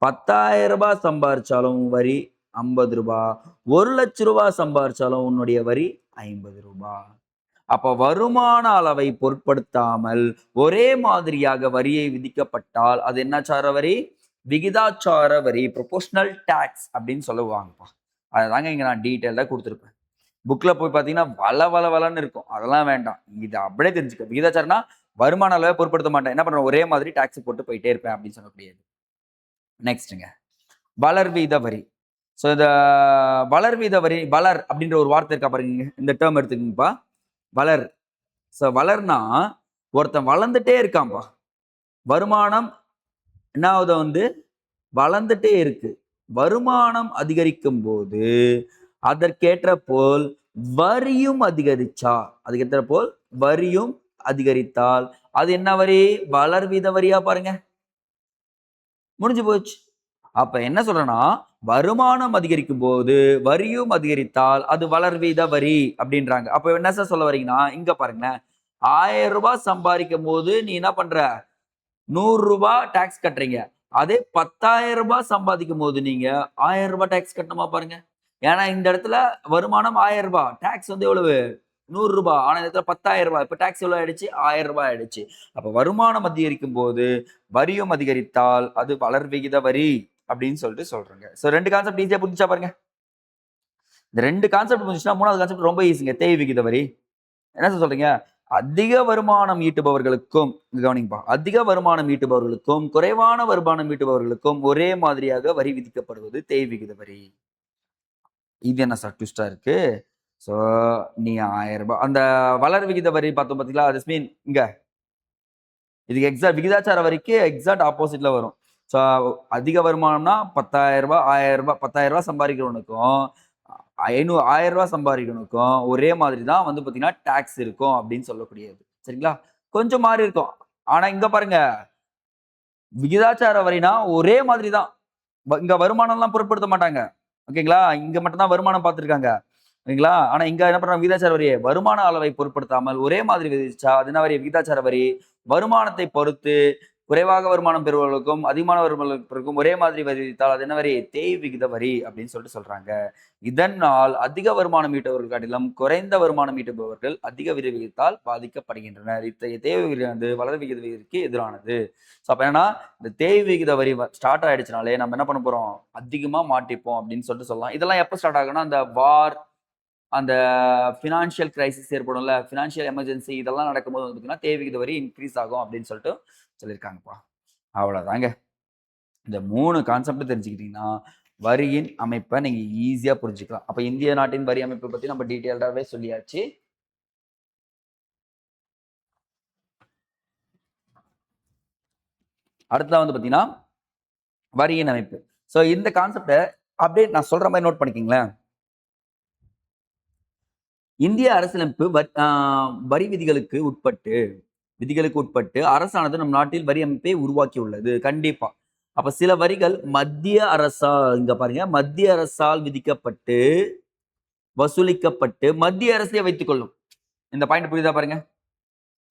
10,000 சம்பாரிச்சாலும் வரி ரூ. 50. ரூ. 1,00,000 சம்பாரிச்சாலும் உன்னுடைய வரி ரூ. 50. அப்ப வருமான அளவை பொருட்படுத்தாமல் ஒரே மாதிரியாக வரியை விதிக்கப்பட்டால் அது என்னாச்சார வரி? விகிதாச்சார வரி, ப்ரொபோர்ஷனல் டாக்ஸ் அப்படின்னு சொல்லுவாங்கப்பா. அதுதாங்க இங்க நான் டீட்டெயிலா கொடுத்துருப்பேன். புக்ல போய் பார்த்தீங்கன்னா வளன்னு இருக்கும். அதெல்லாம் வேண்டாம். இது அப்படியே தெரிஞ்சுக்க. விகிதாச்சாரம்னா வருமான அளவை பொருட்படுத்த மாட்டேன். என்ன பண்றேன்? ஒரே மாதிரி டாக்ஸ் போட்டு போயிட்டே இருப்பேன் அப்படின்னு சொல்லக்கூடியது. நெக்ஸ்ட்டுங்க. வளர்வீத வரி. ஸோ இந்த வளர்வீத வரி, வளர் அப்படின்ற ஒரு வார்த்தை இருக்கா பாருங்க. இந்த டேர்ம் எடுத்துக்கங்கப்பா. வளர். ஸோ வளர்னா ஒருத்தன் வளர்ந்துட்டே இருக்கான்ப்பா. வருமானம் என்னாவது வந்து வளர்ந்துட்டே இருக்கு. வருமானம் அதிகரிக்கும் போது அதற்கேற்ற போல் வரியும் அதிகரிச்சா, அதுக்கேற்ற போல் வரியும் அதிகரித்தால் அது என்ன வரி? வளர்வீத வரியா பாருங்க. முடிஞ்சு போச்சு. அப்ப என்ன சொல்றேன்னா, வருமானம் அதிகரிக்கும் போது வரியும் அதிகரித்தால் அது வளர்வீத வரி அப்படின்றாங்க. அப்ப என்ன சார் சொல்ல வரீங்கன்னா, இங்க பாருங்களேன். ரூ. 1000 சம்பாதிக்கும் போது நீ என்ன பண்ற? ரூ. 100 டாக்ஸ் கட்டுறீங்க. அதே ரூ. 10,000 சம்பாதிக்கும் போது நீங்க ரூ. 1000 டாக்ஸ் கட்டணுமா பாருங்க. ஏன்னா இந்த இடத்துல வருமானம் ரூ. 1000 டாக்ஸ் வந்து எவ்வளவு? ரூ. 100. ஆனா இந்த இடத்துல ரூ. 10,000. இப்ப டாக்ஸ் எவ்வளவு ஆயிடுச்சு? ரூ. 1000 ஆயிடுச்சு. அப்ப வருமானம் அதிகரிக்கும் போது வரியும் அதிகரித்தால் அது வளர் விகித வரி அப்படின்னு சொல்லிட்டு சொல்றாங்க. சோ 2 கான்செப்ட் ஈஸியா புரிஞ்சா பாருங்க. இந்த 2 கான்செப்ட் புரிஞ்சுச்சுன்னா 3வது கான்செப்ட் ரொம்ப ஈஸிங்க. தேய் விகித வரி. என்ன சார் சொல்றீங்க? அதிக வருமானம் ஈட்டுபவர்களுக்கும் கவனிப்பா. அதிக வருமானம் ஈட்டுபவர்களுக்கும், குறைவான வருமானம் ஈட்டுபவர்களுக்கும் ஒரே மாதிரியாக வரி விதிக்கப்படுவது தேய் விகித வரி. இது என்ன சார் ட்விஸ்டா இருக்கு? ஸோ நீ ரூ. 1000 அந்த வளர் விகித வரி பார்த்தோம் பார்த்தீங்களா? திஸ் மீன் இங்க இதுக்கு விகிதாச்சார வரிக்கு எக்ஸாக்ட் ஆப்போசிட்ல வரும். ஸோ அதிக வருமானம்னா ரூ. 10,000 ரூ. 1000 ரூ. 10,000 சம்பாதிக்கிறவனுக்கும், ரூ. 1000 சம்பாதிக்கிறவனுக்கும் ஒரே மாதிரி தான் வந்து பார்த்தீங்கன்னா, டாக்ஸ் இருக்கும் அப்படின்னு சொல்லக்கூடியது. சரிங்களா? கொஞ்சம் மாறி இருக்கும். ஆனா இங்க பாருங்க, விகிதாச்சார வரினா ஒரே மாதிரி தான். இங்க வருமானம்லாம் பொருட்படுத்த மாட்டாங்க. ஓகேங்களா? இங்க மட்டும் தான் வருமானம் பார்த்துருக்காங்க. ஓகேங்களா? ஆனா இங்க என்ன பண்றாங்க விகிதாச்சார வரி, வருமான அளவை பொருட்படுத்தாமல் ஒரே மாதிரி விதிச்சா, அது என்ன வரி? விகிதாச்சார வரி. வருமானத்தை பொறுத்து குறைவாக வருமானம் பெறுபவர்களுக்கும், அதிகமான வருமானம் பெறுவதற்கும் ஒரே மாதிரி வரி விதித்தால் அது என்ன வரி? தேய் விகித வரி அப்படின்னு சொல்லிட்டு சொல்றாங்க. இதனால் அதிக வருமானம் ஈட்டுபவர்கள் காட்டிலும் குறைந்த வருமானம் ஈட்டுபவர்கள் அதிக வரி விகிதத்தால் பாதிக்கப்படுகின்றனர். இத்தகைய தேய் விகிதம் வந்து வளர் விகித வரிக்கு எதிரானது. ஸோ அப்ப என்னன்னா, இந்த தேய் விகித வரி ஸ்டார்ட் ஆயிடுச்சுனாலே நம்ம என்ன பண்ண போறோம்? அதிகமா மாட்டிப்போம் அப்படின்னு சொல்லிட்டு சொல்லலாம். இதெல்லாம் எப்ப ஸ்டார்ட் ஆகும்னா, அந்த வார், அந்த ஃபினான்ஷியல் கிரைசிஸ் ஏற்படும்ல, ஃபினான்ஷியல் எமர்ஜென்சி இதெல்லாம் நடக்கும்போது வந்து பார்த்தீங்கன்னா, தேய் விகித வரி இன்கிரீஸ் ஆகும் அப்படின்னு சொல்லிட்டு சொல்லியிருக்காங்கப்பா. அவ்வளோதாங்க. இந்த 3 கான்செப்ட் தெரிஞ்சுக்கிட்டீங்கன்னா, வரியின் அமைப்ப நீங்க ஈஸியா புரிஞ்சுக்கலாம். அப்ப இந்திய நாட்டின் வரி அமைப்பை பத்தி நம்ம டீட்டெயில்டாவே சொல்லியாச்சு. அடுத்ததா வந்து பார்த்தீங்கன்னா, வரியின் அமைப்பு. ஸோ இந்த கான்செப்ட்ட அப்படியே நான் சொல்ற மாரி நோட் பண்ணிக்கங்களேன். இந்திய அரசியலமைப்பு வரி விதிகளுக்கு உட்பட்டு அரசானது நம் நாட்டில் வரி அமைப்பை உருவாக்கியுள்ளது. கண்டிப்பா. அப்ப சில வரிகள் மத்திய அரசால் இங்க பாருங்க, மத்திய அரசால் விதிக்கப்பட்டு, வசூலிக்கப்பட்டு மத்திய அரசே வைத்துக் கொள்ளும். இந்த பாயிண்ட் புரியுதா பாருங்க?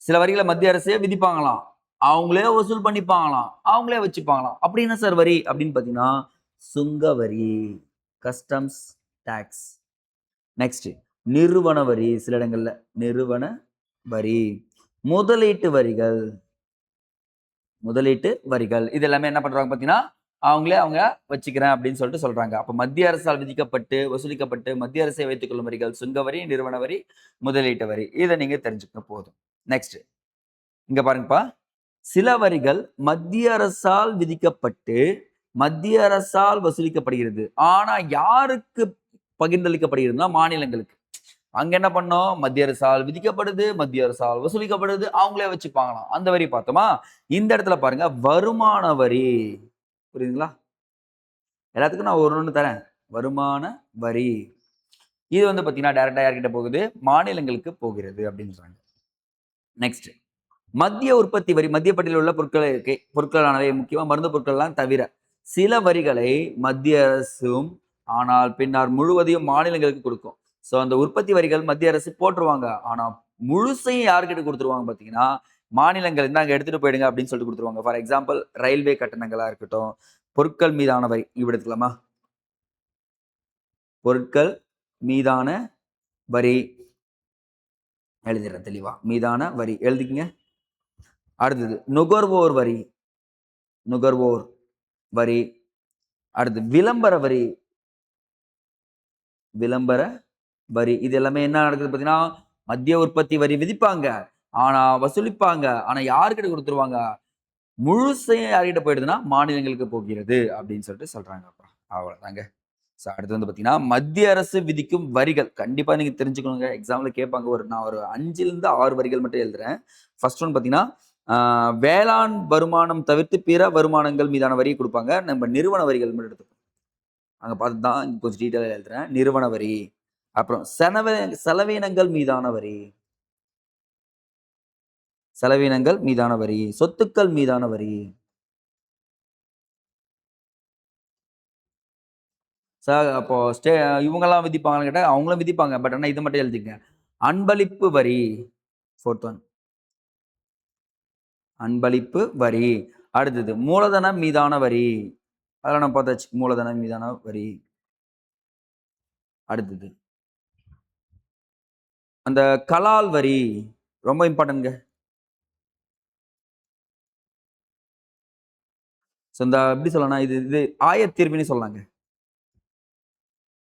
சில வரிகள மத்திய அரசே விதிப்பாங்களாம். அவங்களே வசூல் பண்ணிப்பாங்களாம். அவங்களே வச்சுப்பாங்களாம். அப்படி என்ன சார் வரி அப்படின்னு பார்த்தீங்கன்னா, சுங்க வரி, கஸ்டம்ஸ் டாக்ஸ். நெக்ஸ்ட் நிறுவன வரி, சில இடங்கள்ல நிறுவன வரி, முதலீட்டு வரிகள், இது எல்லாமே என்ன பண்றாங்க பார்த்தீங்கன்னா, அவங்க வச்சுக்கிறேன் அப்படின்னு சொல்லிட்டு சொல்றாங்க. அப்ப மத்திய அரசால் விதிக்கப்பட்டு, வசூலிக்கப்பட்டு மத்திய அரசே வைத்துக் கொள்ளும் வரிகள் சுங்க வரி, நிறுவன வரி, முதலீட்டு வரி. இத நீங்க தெரிஞ்சுக்கணும் போதும். நெக்ஸ்ட் இங்க பாருங்கப்பா, சில வரிகள் மத்திய அரசால் விதிக்கப்பட்டு மத்திய அரசால் வசூலிக்கப்படுகிறது. ஆனா யாருக்கு பகிர்ந்தளிக்கப்படுகிறதுனா மாநிலங்களுக்கு. அங்க என்ன பண்ணோம்? மத்திய அரசால் விதிக்கப்படுது, மத்திய அரசால் வசூலிக்கப்படுது. அவங்களே வச்சுப்பாங்களாம். அந்த வரி பார்த்தோமா? இந்த இடத்துல பாருங்க வருமான வரி. புரியுதுங்களா? எல்லாத்துக்கும் நான் ஒண்ணு தரேன். வருமான வரி. இது வந்து பார்த்தீங்கன்னா, டைரக்ட்டா யார்கிட்ட போகுது? மாநிலங்களுக்கு போகிறது அப்படின்றாங்க. நெக்ஸ்ட். மத்திய உற்பத்தி வரி. மத்திய பட்டியலில் உள்ள பொருட்கள் இருக்கு. பொருட்களானவை முக்கியமா மருந்து பொருட்கள்லாம் தவிர, சில வரிகளை மத்திய அரசும், ஆனால் பின்னர் முழுவதையும் மாநிலங்களுக்கு கொடுக்கும். ஸோ அந்த உற்பத்தி வரிகள் மத்திய அரசு போட்டுருவாங்க. ஆனா முழுசையும் யார்கிட்ட குடுத்துருவாங்க பார்த்தீங்கன்னா, மாநிலங்கள் இந்தாங்க எடுத்துட்டு போயிடுங்க அப்படின்னு சொல்லிட்டு குடுத்துருவாங்க. ஃபார் எக்ஸாம்பிள் ரயில்வே கட்டணங்களா இருக்கட்டும், பொருட்கள் மீதான வரி. இங்க எடுத்துக்கலாமா? பொருட்கள் மீதான வரி எழுதிடுறேன் தெளிவா. மீதான வரி எழுதிக்கங்க. அடுத்தது நுகர்வோர் வரி. நுகர்வோர் வரி. அடுத்து விளம்பர வரி. விளம்பர வரி. இது எல்லாமே என்ன நடக்குது பார்த்தீங்கன்னா, மத்திய உற்பத்தி வரி விதிப்பாங்க. ஆனா வசூலிப்பாங்க. ஆனா யார்கிட்ட குடுத்துருவாங்க? முழுசையும் யார்கிட்ட போயிடுதுன்னா, மாநிலங்களுக்கு போகிறது அப்படின்னு சொல்லிட்டு சொல்றாங்கப்பா. அவ்வளோதாங்க. ஸோ அடுத்து வந்து பார்த்தீங்கன்னா, மத்திய அரசு விதிக்கும் வரிகள். கண்டிப்பா நீங்க தெரிஞ்சுக்கணுங்க. எக்ஸாம்ல கேட்பாங்க. நான் ஒரு 5லிருந்து 6 வரிகள் மட்டும் எழுதுறேன். ஃபர்ஸ்ட் ஒன் பார்த்தீங்கன்னா, ஆ வேளாண் வருமானம் தவிர்த்து பிற வருமானங்கள் மீதான வரி குடுப்பாங்க. நம்ம நிறுவன வரிகள் மட்டும் எடுத்துப்போம். அங்க பார்த்து தான் கொஞ்சம் டீட்டெயிலா எழுதுறேன். நிறுவன வரி. அப்புறம் செலவினங்கள் மீதான வரி. செலவினங்கள் மீதான வரி. சொத்துக்கள் மீதான வரி. ச அப்போ இவங்கலாம் விதிப்பாங்களான்னு கேட்டா, அவங்களும் விதிப்பாங்க. பட் ஆனா இது மட்டும் எழுதிக்கங்க. அன்பளிப்பு வரி. 4த் ஒன். அன்பளிப்பு வரி. அடுத்தது மூலதனம் மீதான வரி. அதெல்லாம் நம்ம பார்த்தாச்சு. மூலதனம் மீதான வரி. அடுத்தது அந்த கலால் வரி. ரொம்ப இம்பார்ட்டன்ட்ங்க. ஸோ இந்த எப்படி சொல்லலாம்னா, இது இது ஆயத்தீர்வின்னு சொல்லலாங்க.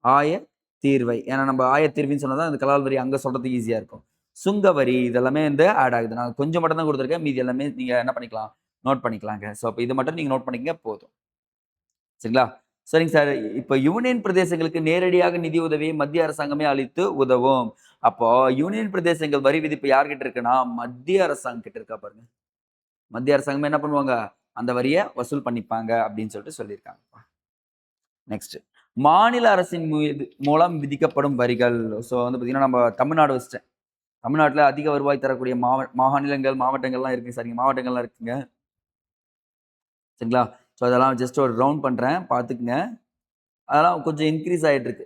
ஆயத்தீர்வை. ஏன்னா நம்ம ஆயத்தீர்வின்னு சொன்னா தான் அந்த கலால் வரி அங்க சொல்றதுக்கு ஈஸியா இருக்கும். சுங்க வரி இதெல்லாமே வந்து ஆட் ஆகுது. நான் கொஞ்சம் மட்டும் தான் குடுத்துருக்கேன். மீதி எல்லாமே நீங்க என்ன பண்ணிக்கலாம், நோட் பண்ணிக்கலாங்க. ஸோ அப்ப இது மட்டும் நீங்க நோட் பண்ணிக்கங்க போதும். சரிங்களா? சரிங்க சார். இப்ப யூனியன் பிரதேசங்களுக்கு நேரடியாக நிதி உதவியை மத்திய அரசாங்கமே அளித்து உதவும். அப்போ யூனியன் பிரதேசங்கள் வரி விதிப்பு யார்கிட்ட இருக்குன்னா, மத்திய அரசாங்கம் கிட்ட இருக்கா பாருங்க. மத்திய அரசாங்கமே என்ன பண்ணுவாங்க? அந்த வரிய வசூல் பண்ணிப்பாங்க அப்படின்னு சொல்லிட்டு சொல்லியிருக்காங்க. நெக்ஸ்ட். மாநில அரசின் மூலம் விதிக்கப்படும் வரிகள். ஸோ வந்து பார்த்தீங்கன்னா, நம்ம தமிழ்நாடு வச்சுட்டேன். தமிழ்நாட்டுல அதிக வருவாய் தரக்கூடிய மாநிலங்கள், மாவட்டங்கள்லாம் இருக்கு. சரிங்க. மாவட்டங்கள்லாம் இருக்குங்க. சரிங்களா? ஸோ அதெல்லாம் ஜஸ்ட் ஒரு ரவுண்ட் பண்றேன். பார்த்துக்கங்க. அதெல்லாம் கொஞ்சம் இன்கிரீஸ் ஆயிட்டு இருக்கு.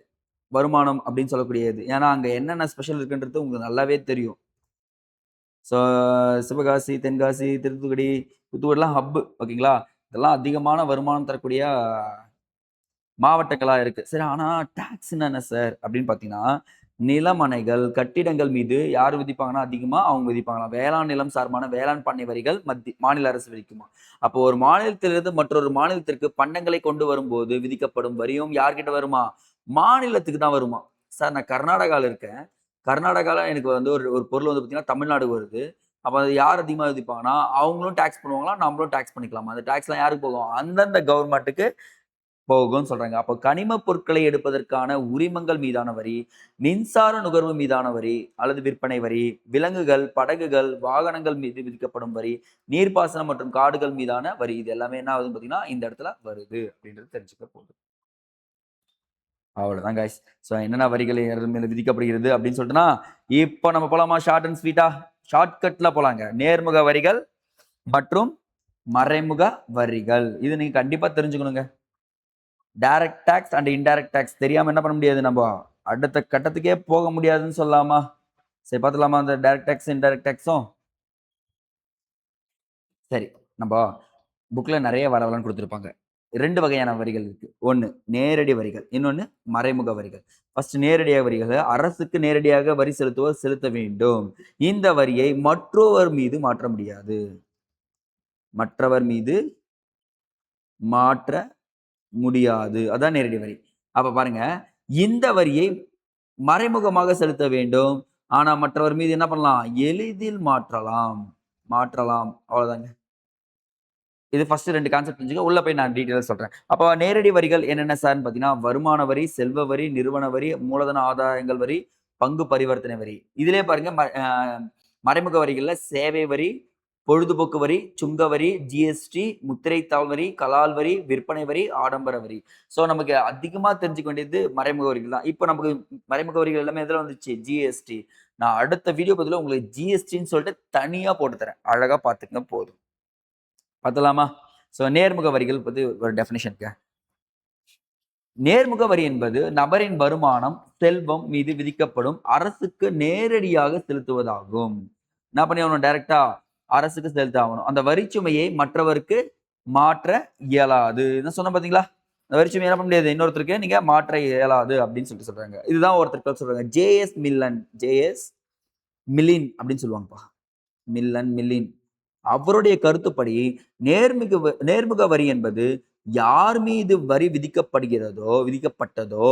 வருமானம் அப்படின்னு சொல்லக்கூடியது. ஏன்னா, அங்க என்னென்ன ஸ்பெஷல் இருக்குன்றது உங்களுக்கு நல்லாவே தெரியும். ஸோ சிவகாசி, தென்காசி, தூத்துக்குடிலாம் ஹப் ஓகேங்களா? இதெல்லாம் அதிகமான வருமானம் தரக்கூடிய மாவட்டங்களா இருக்கு. சரி ஆனா டாக்ஸ்ன்னா என்ன சார்? அப்படின்னு பார்த்தீங்கன்னா, நிலமனைகள், கட்டிடங்கள் மீது யார் விதிப்பாங்கன்னா, அதிகமா அவங்க விதிப்பாங்களாம். வேளாண் நிலம் சார்பான வேளாண் பண்ணை வரிகள் மாநில அரசு விதிக்குமா. அப்போ ஒரு மாநிலத்திலிருந்து மற்றொரு மாநிலத்திற்கு பண்டங்களை கொண்டு வரும்போது விதிக்கப்படும் வரியும் யார்கிட்ட வருமா? மாநிலத்துக்கு தான் வருமா. சார் நான் கர்நாடகால இருக்கேன். கர்நாடகால எனக்கு வந்து ஒரு ஒரு பொருள் வந்து பார்த்தீங்கன்னா, தமிழ்நாடுக்கு வருது. அப்ப அது யார் அதிகமா விதிப்பாங்கன்னா, அவங்களும் டாக்ஸ் பண்ணுவாங்களாம், நம்மளும் டாக்ஸ் பண்ணிக்கலாமா. அந்த டாக்ஸ்லாம் யாருக்கு போகும்? அந்தந்த கவர்மெண்ட்டுக்கு போகும்ன்னு சொல்றாங்க. அப்ப கனிம பொருட்களை எடுப்பதற்கான உரிமங்கள் மீதான வரி, மின்சார நுகர்வு மீதான வரி அல்லது விற்பனை வரி, விலங்குகள், படகுகள், வாகனங்கள் மீது விதிக்கப்படும் வரி, நீர்ப்பாசனம் மற்றும் காடுகள் மீதான வரி. இது எல்லாமே என்ன ஆகுதுன்னு பார்த்தீங்கன்னா, இந்த இடத்துல வருது அப்படின்றது தெரிஞ்சுக்க போகுது. அவ்வளோதான் காய்ஸ். ஸோ என்னென்ன வரிகள் யார் மேல விதிக்கப்படுகிறது அப்படின்னு சொல்லிட்டுனா, இப்ப நம்ம போலாமா ஷார்ட் அண்ட் ஸ்வீட்டா? ஷார்ட்கட்ல போலாங்க. நேர்முக வரிகள் மற்றும் மறைமுக வரிகள். இது நீங்க கண்டிப்பா தெரிஞ்சுக்கணுங்க. Direct tax and indirect tax தெரியாம என்ன பண்ண முடியாது நம்ப. அடுத்த கட்டத்துக்கே போக முடியாதுன்னு சொல்லலாமா? சரி பார்த்துடலாமா அந்த டைரக்ட் டாக்ஸ், இன்டைரக்ட் டாக்ஸும்? சரி. நம்ப புக்ல நெறைய வளவளன்னு குடுத்திருப்பாங்க. 2 வகையான வரிகள் இருக்கு. 1 நேரடி வரிகள். இன்னொன்னு மறைமுக வரிகள். ஃபர்ஸ்ட் நேரடியா வரிகள். அரசுக்கு நேரடியாக வரி செலுத்துவோர் செலுத்த வேண்டும். இந்த வரியை மற்றொருவர் மீது மாற்ற முடியாது. மற்றவர் மீது மாற்ற முடியாது. அதான் நேரடி வரி. அப்ப பாருங்க, இந்த வரியை மறைமுகமாக செலுத்த வேண்டும். ஆனா மற்றவர் மீது என்ன பண்ணலாம்? எளிதில் மாற்றலாம். மாற்றலாம். அவ்வளவுதாங்க. இது ஃபர்ஸ்ட் 2 கான்செப்ட் தெரிஞ்சுக்க. உள்ள போய் நான் டீட்டெயிலா சொல்றேன். அப்ப நேரடி வரிகள் என்னென்ன சார்ன்னு பார்த்தீங்கன்னா, வருமான வரி, செல்வ வரி, நிறுவன வரி, மூலதன ஆதாயங்கள் வரி, பங்கு பரிவர்த்தனை வரி. இதிலேயே பாருங்க மறைமுக வரிகள்ல சேவை வரி, பொழுதுபோக்கு வரி, சுங்க வரி, ஜிஎஸ்டி, முத்திரைத்தாள் வரி, கலால் வரி, விற்பனை வரி, ஆடம்பர வரி. ஸோ நமக்கு அதிகமா தெரிஞ்சுக்க வேண்டியது மறைமுக வரிகள் தான். இப்ப நமக்கு மறைமுக வரிகள் எல்லாமே எதுல வந்துச்சு? ஜிஎஸ்டி. நான் அடுத்த வீடியோ பதிவுல உங்களுக்கு ஜிஎஸ்டின்னு சொல்லிட்டு தனியா போட்டு தரேன். அழகா பார்த்துக்கங்க போதும். பார்த்தலாமா? ஸோ நேர்முக வரிகள் பத்தி ஒரு டெஃபினிஷன்ங்க. நேர்முக வரி என்பது நபரின் வருமானம், செல்வம் மீது விதிக்கப்படும் அரசுக்கு நேரடியாக செலுத்துவதாகும். என்ன பண்ணியாகணும்? டைரக்ட்டா அரசுக்கு செலுத்தாகணும். அந்த வரிச்சுமையை மற்றவருக்கு மாற்ற இயலாது. இதான் சொன்னேன் பார்த்தீங்களா? அந்த வரிச்சுமையை என்ன பண்ண முடியாது? இன்னொருத்தருக்கு நீங்க மாற்ற இயலாது அப்படின்னு சொல்லிட்டு சொல்றாங்க. இதுதான் ஒருத்தர் சொல்றாங்க. ஜே.எஸ். மில்லன். ஜே.எஸ். மில்லின் அப்படின்னு சொல்லுவாங்கப்பா. மில்லின். அவருடைய கருத்துப்படி நேர்முக வரி என்பது யார் மீது வரி விதிக்கப்பட்டதோ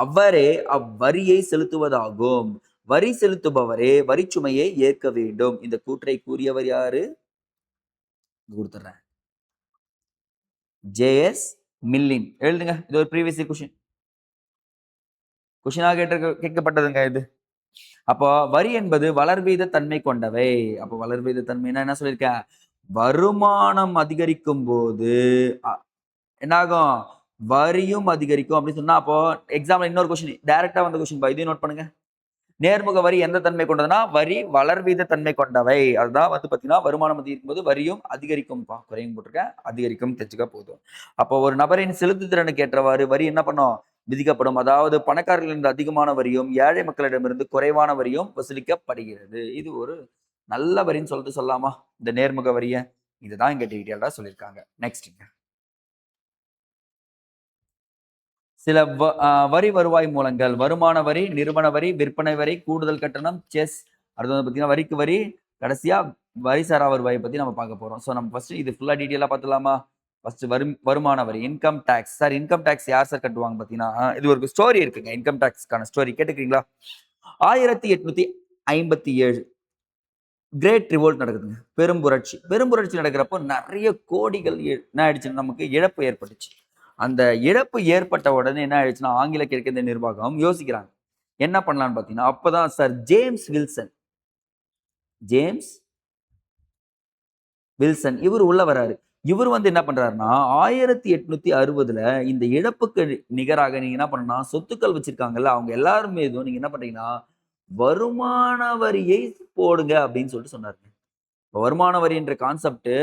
அவரே அவ்வரியை செலுத்துவதாகும். வரி செலுத்துபவரே வரிச்சுமையை ஏற்க வேண்டும். இந்த கூற்றை கூறியவர் யாரு? கொடுத்துறேன். ஜே.எஸ். மில்லின். எழுதுங்க. இது ஒரு ப்ரீவியஸ் கொஸ்டின். கொஸ்டினாக கேட்கப்பட்டதுங்க இது. அப்போ வரி என்பது வளர்வீத தன்மை கொண்டவை. அப்போ வளர்வீத தன்மைன்னா என்ன சொல்லியிருக்கேன்? வருமானம் அதிகரிக்கும் போது என்னாகும்? வரியும் அதிகரிக்கும் அப்படின்னு சொன்னா, அப்போ எக்ஸாம்ல இன்னொரு கொஸ்டின் டைரக்ட்டா வந்த கொஸ்டின் இதையும் நோட் பண்ணுங்க. நேர்முக வரி எந்த தன்மை கொண்டதுன்னா, வரி வளர்வீத தன்மை கொண்டவை. அதுதான் வந்து பார்த்தீங்கன்னா, வருமானம் அதிகரிக்கும் போது வரியும் அதிகரிக்கும்பா. குறையும் போட்டிருக்கேன். அதிகரிக்கும் தெரிஞ்சுக்க போதும். அப்போ ஒரு நபரின் செலுத்துத்திறனுக்கு ஏற்றவாறு வரி என்ன பண்ணும்? விதிக்கப்படும். அதாவது பணக்காரர்களிடம் அதிகமான வரியும், ஏழை மக்களிடமிருந்து குறைவான வரியும் வசூலிக்கப்படுகிறது. இது ஒரு நல்ல வரின்னு சொல்லிட்டு சொல்லலாமா? இந்த நேர்முக வரிய. இதுதான் இங்க டீட்டெயில்டா சொல்லியிருக்காங்க. நெக்ஸ்ட்ங்க. சில வரி வருவாய் மூலங்கள். வருமான வரி, நிறுவன வரி, விற்பனை வரி, கூடுதல் கட்டணம், செஸ். அடுத்து வந்து பார்த்தீங்கன்னா, வரிக்கு வரி. கடைசியா வரிசாரா வருவாயை பத்தி நம்ம பார்க்க போறோம். ஸோ நம்ம ஃபர்ஸ்ட் இது ஃபுல்லா டீட்டெயிலா பார்த்துடலாமா? ஃபர்ஸ்ட் வருமான வரி, income tax. Sir income tax யார் சார் கட்டுவாங்க பார்த்தீங்கன்னா, இது ஒரு ஸ்டோரி இருக்குங்க. இன்கம் டாக்ஸ்க்கான ஸ்டோரி கேட்டுக்கிறீங்களா? 1857 கிரேட் ரிவோல்ட் நடக்குதுங்க. பெரும்புரட்சி. பெரும்புரட்சி நடக்கிறப்போ நெறைய கோடிகள் என்ன ஆயிடுச்சுன்னா நமக்கு இழப்பு ஏற்பட்டுச்சு. அந்த இழப்பு ஏற்பட்ட உடனே என்ன ஆயிடுச்சுன்னா, ஆங்கில கிழக்கிந்திய நிர்வாகம் யோசிக்கிறாங்க. என்ன பண்ணலான்னு பார்த்தீங்கன்னா, அப்பதான் sir James Wilson James Wilson இவரு உள்ள வராரு. இவரு வந்து என்ன பண்றாருன்னா, 1860ல இந்த இழப்புக்கு நிகராக நீங்க என்ன பண்ணணும்னா, சொத்துக்கள் வச்சிருக்காங்கல்ல, அவங்க எல்லார் மீதும் நீங்க என்ன பண்றீங்கன்னா, வருமான வரியை போடுங்க அப்படின்னு சொல்லிட்டு சொன்னாருங்க. வருமான வரி என்ற கான்செப்ட்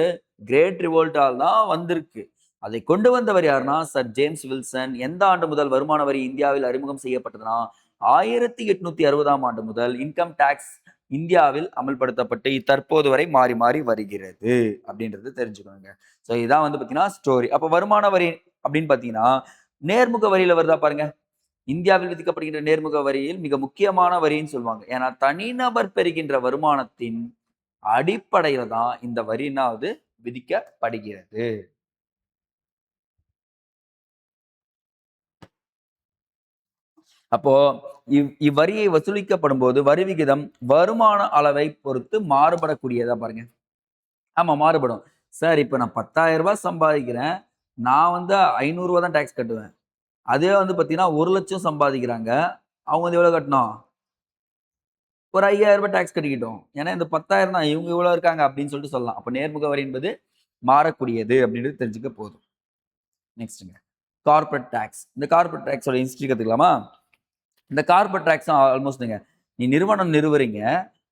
கிரேட் ரிவோல்ட்டால் தான் வந்திருக்கு. அதை கொண்டு வந்தவர் யாருன்னா, சர் ஜேம்ஸ் வில்சன். எந்த ஆண்டு முதல் வருமான வரி இந்தியாவில் அறிமுகம் செய்யப்பட்டதுன்னா, 1860ஆம் ஆண்டு முதல் இன்கம் டாக்ஸ் இந்தியாவில் அமல்படுத்தப்பட்டு தற்போது வரை மாறி மாறி வருகிறது அப்படின்றது தெரிஞ்சுக்கணுங்க. ஸோ இதான் வந்து பார்த்தீங்கன்னா ஸ்டோரி. அப்போ வருமான வரி அப்படின்னு பார்த்தீங்கன்னா, நேர்முக வரியில வருதா பாருங்க. இந்தியாவில் விதிக்கப்படுகின்ற நேர்முக வரியில் மிக முக்கியமான வரின்னு சொல்லுவாங்க. ஏன்னா தனிநபர் பெறுகின்ற வருமானத்தின் அடிப்படையில தான் இந்த வரி என்னாவது விதிக்கப்படுகிறது. அப்போ இவ்வரியை வசூலிக்கப்படும் போது வரி விகிதம் வருமான அளவை பொறுத்து மாறுபடக்கூடியதா பாருங்க. ஆமா மாறுபடும். சார் இப்ப நான் ரூ. 10,000 சம்பாதிக்கிறேன். நான் வந்து ரூ. 500 தான் டாக்ஸ் கட்டுவேன். அதே வந்து பார்த்தீங்கன்னா, 1,00,000 சம்பாதிக்கிறாங்க. அவங்க வந்து எவ்வளோ கட்டணும்? ஒரு ரூ. 5,000 டாக்ஸ் கட்டிக்கிட்டோம். ஏன்னா இந்த 10,000 தான் இவங்க இவ்வளோ இருக்காங்க அப்படின்னு சொல்லிட்டு சொல்லலாம். அப்ப நேர்முக வரி என்பது மாறக்கூடியது அப்படின்றது தெரிஞ்சுக்க போதும். நெக்ஸ்ட்ங்க. Corporate tax. இந்த கார்ப்பரேட் டாக்ஸோட ஹிஸ்டரி கத்துக்கலாமா? இந்த கார்ப்பரேட் டாக்ஸ் ஆல்மோஸ்ட்ங்க. நீ நிறுவனம் நிறுவுறீங்க.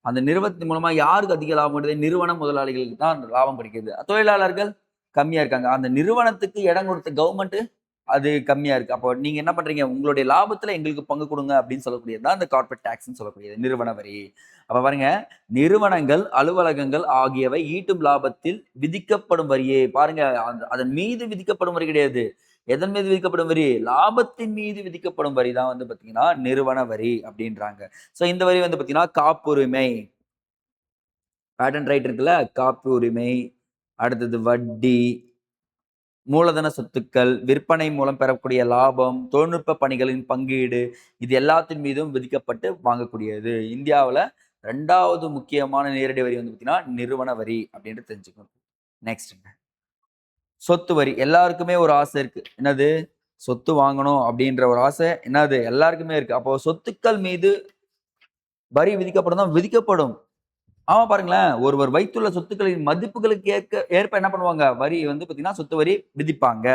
அந்த நிறுவனத்தின் மூலமா யாருக்கு அதிக லாபம் கிடைக்குது? நிறுவன முதலாளிகளுக்கு தான் அந்த லாபம் கிடைக்குது. தொழிலாளர்கள் கம்மியா இருக்காங்க. அந்த நிறுவனத்துக்கு இடம் கொடுத்த கவர்மெண்ட் அது கம்மியா இருக்கு. அப்போ நீங்க என்ன பண்றீங்க? உங்களுடைய லாபத்துல எங்களுக்கு பங்கு குடுங்க அப்படின்னு சொல்லக்கூடியது தான் இந்த கார்ப்பரேட் டாக்ஸ்ன்னு சொல்லக்கூடியது. நிறுவன வரி. அப்ப பாருங்க, நிறுவனங்கள், அலுவலகங்கள் ஆகியவை ஈட்டும் லாபத்தில் விதிக்கப்படும் வரியே பாருங்க அதன் மீது விதிக்கப்படும் வரி கிடையாது. எதன் மீது விதிக்கப்படும் வரி? லாபத்தின் மீது விதிக்கப்படும் வரி தான் வந்து பார்த்தீங்கன்னா, நிறுவன வரி அப்படின்றாங்க. ஸோ இந்த வரி வந்து பார்த்தீங்கன்னா, காப்புரிமை, பேட்டன்ட் ரைட் இருக்குல்ல, காப்புரிமை, அடுத்தது வட்டி, மூலதன சொத்துக்கள், விற்பனை மூலம் பெறக்கூடிய லாபம், தொழில்நுட்ப பணிகளின் பங்கீடு, இது எல்லாத்தின் மீதும் விதிக்கப்பட்டு வாங்கக்கூடியது. இந்தியாவுல ரெண்டாவது முக்கியமான நேரடி வரி வந்து பார்த்தீங்கன்னா, நிறுவன வரி அப்படின்றது தெரிஞ்சுக்கணும். நெக்ஸ்ட்டுங்க. சொத்து வரி. எல்லாருக்குமே ஒரு ஆசை இருக்கு. என்னது? சொத்து வாங்கணும் அப்படின்ற ஒரு ஆசை என்னது? எல்லாருக்குமே இருக்கு. அப்போ சொத்துக்கள் மீது வரி விதிக்கப்படும் தான் விதிக்கப்படும். ஆமா பாருங்களேன். ஒருவர் வைத்துள்ள சொத்துக்களின் மதிப்புகளுக்கு ஏற்ப என்ன பண்ணுவாங்க? வரி வந்து பார்த்தீங்கன்னா, சொத்து வரி விதிப்பாங்க.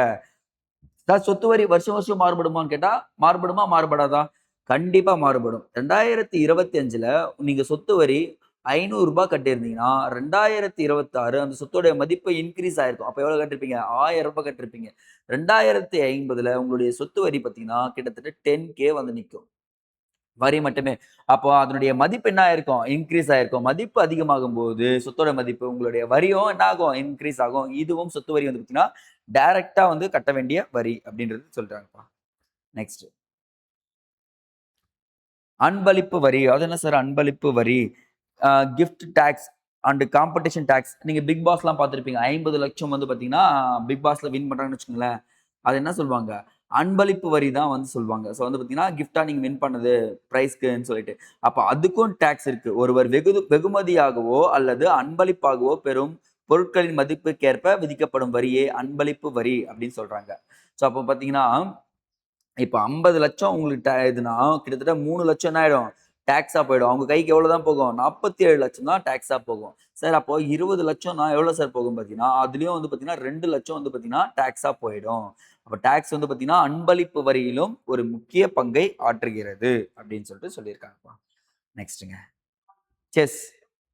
சொத்து வரி வருஷம் வருஷம் மாறுபடுமான்னு கேட்டா, மாறுபடுமா? மாறுபடாதா? கண்டிப்பா மாறுபடும். 2025ல நீங்க சொத்து வரி ரூ. 500 கட்டியிருந்தீங்கன்னா, 2026 அந்த சொத்தோட மதிப்பு இன்கிரீஸ் ஆயிருக்கும். அப்ப எவ்வளோ கட்டிருப்பீங்க? ரூ. 1000 கட்டிருப்பீங்க. 2050ல உங்களுடைய சொத்து வரி பார்த்தீங்கன்னா, கிட்டத்தட்ட 10K வந்து நிக்கும். வரி மட்டுமே. அப்போ அதனுடைய மதிப்பு என்ன ஆயிருக்கும்? இன்கிரீஸ் ஆயிருக்கும். மதிப்பு அதிகமாகும்போது, சொத்தோட மதிப்பு உங்களுடைய வரியும் என்ன ஆகும்? இன்கிரீஸ் ஆகும். இதுவும் சொத்து வரி வந்து பார்த்தீங்கன்னா, டைரக்ட்டா வந்து கட்ட வேண்டிய வரி அப்படின்றது சொல்றாங்கப்பா. நெக்ஸ்ட். அன்பளிப்பு வரி. அது என்ன சார் அன்பளிப்பு வரி? A gift tax and competition tax. நீங்க பிக் பாஸ்லாம் பார்த்திருப்பீங்க. 50,00,000 வந்து பார்த்தீங்கன்னா, பிக் பாஸ்ல வின் பண்றாங்கன்னு வச்சுக்கோங்களேன். அது என்ன சொல்வாங்க? அன்பளிப்பு வரி தான் வந்து சொல்வாங்க. ஸோ வந்து பார்த்தீங்கன்னா, கிஃப்ட்டா நீங்க வின் பண்ணது பிரைஸ்க்குன்னு சொல்லிட்டு. அப்ப அதுக்கும் டாக்ஸ் இருக்கு. ஒருவர் வெகுமதியாகவோ அல்லது அன்பளிப்பாகவோ பெறும் பொருட்களின் மதிப்புக்கேற்ப விதிக்கப்படும் வரியே அன்பளிப்பு வரி அப்படின்னு சொல்றாங்க. ஸோ அப்போ பார்த்தீங்கன்னா இப்ப 50,00,000 உங்களுக்கு இதுன்னா, கிட்டத்தட்ட 3,00,000 என்ன ஆயிடும்? டாக்ஸா போயிடும். அவங்க கைக்கு எவ்வளோ தான் போகும்? 47,00,000 தான் டாக்ஸா போகும். சார் அப்போ 20,00,000னா எவ்வளோ சார் போகும் பார்த்தீங்கன்னா, அதுலயும் வந்து பார்த்தீங்கன்னா, 2,00,000 வந்து பார்த்தீங்கன்னா, டாக்ஸா போயிடும். அப்ப டாக்ஸ் வந்து பார்த்தீங்கன்னா, அன்பளிப்பு வரியிலும் ஒரு முக்கிய பங்கை ஆற்றுகிறது. அப்படின்னு சொல்லிட்டு சொல்லியிருக்காங்கப்பா. நெக்ஸ்ட்டுங்க. செஸ்.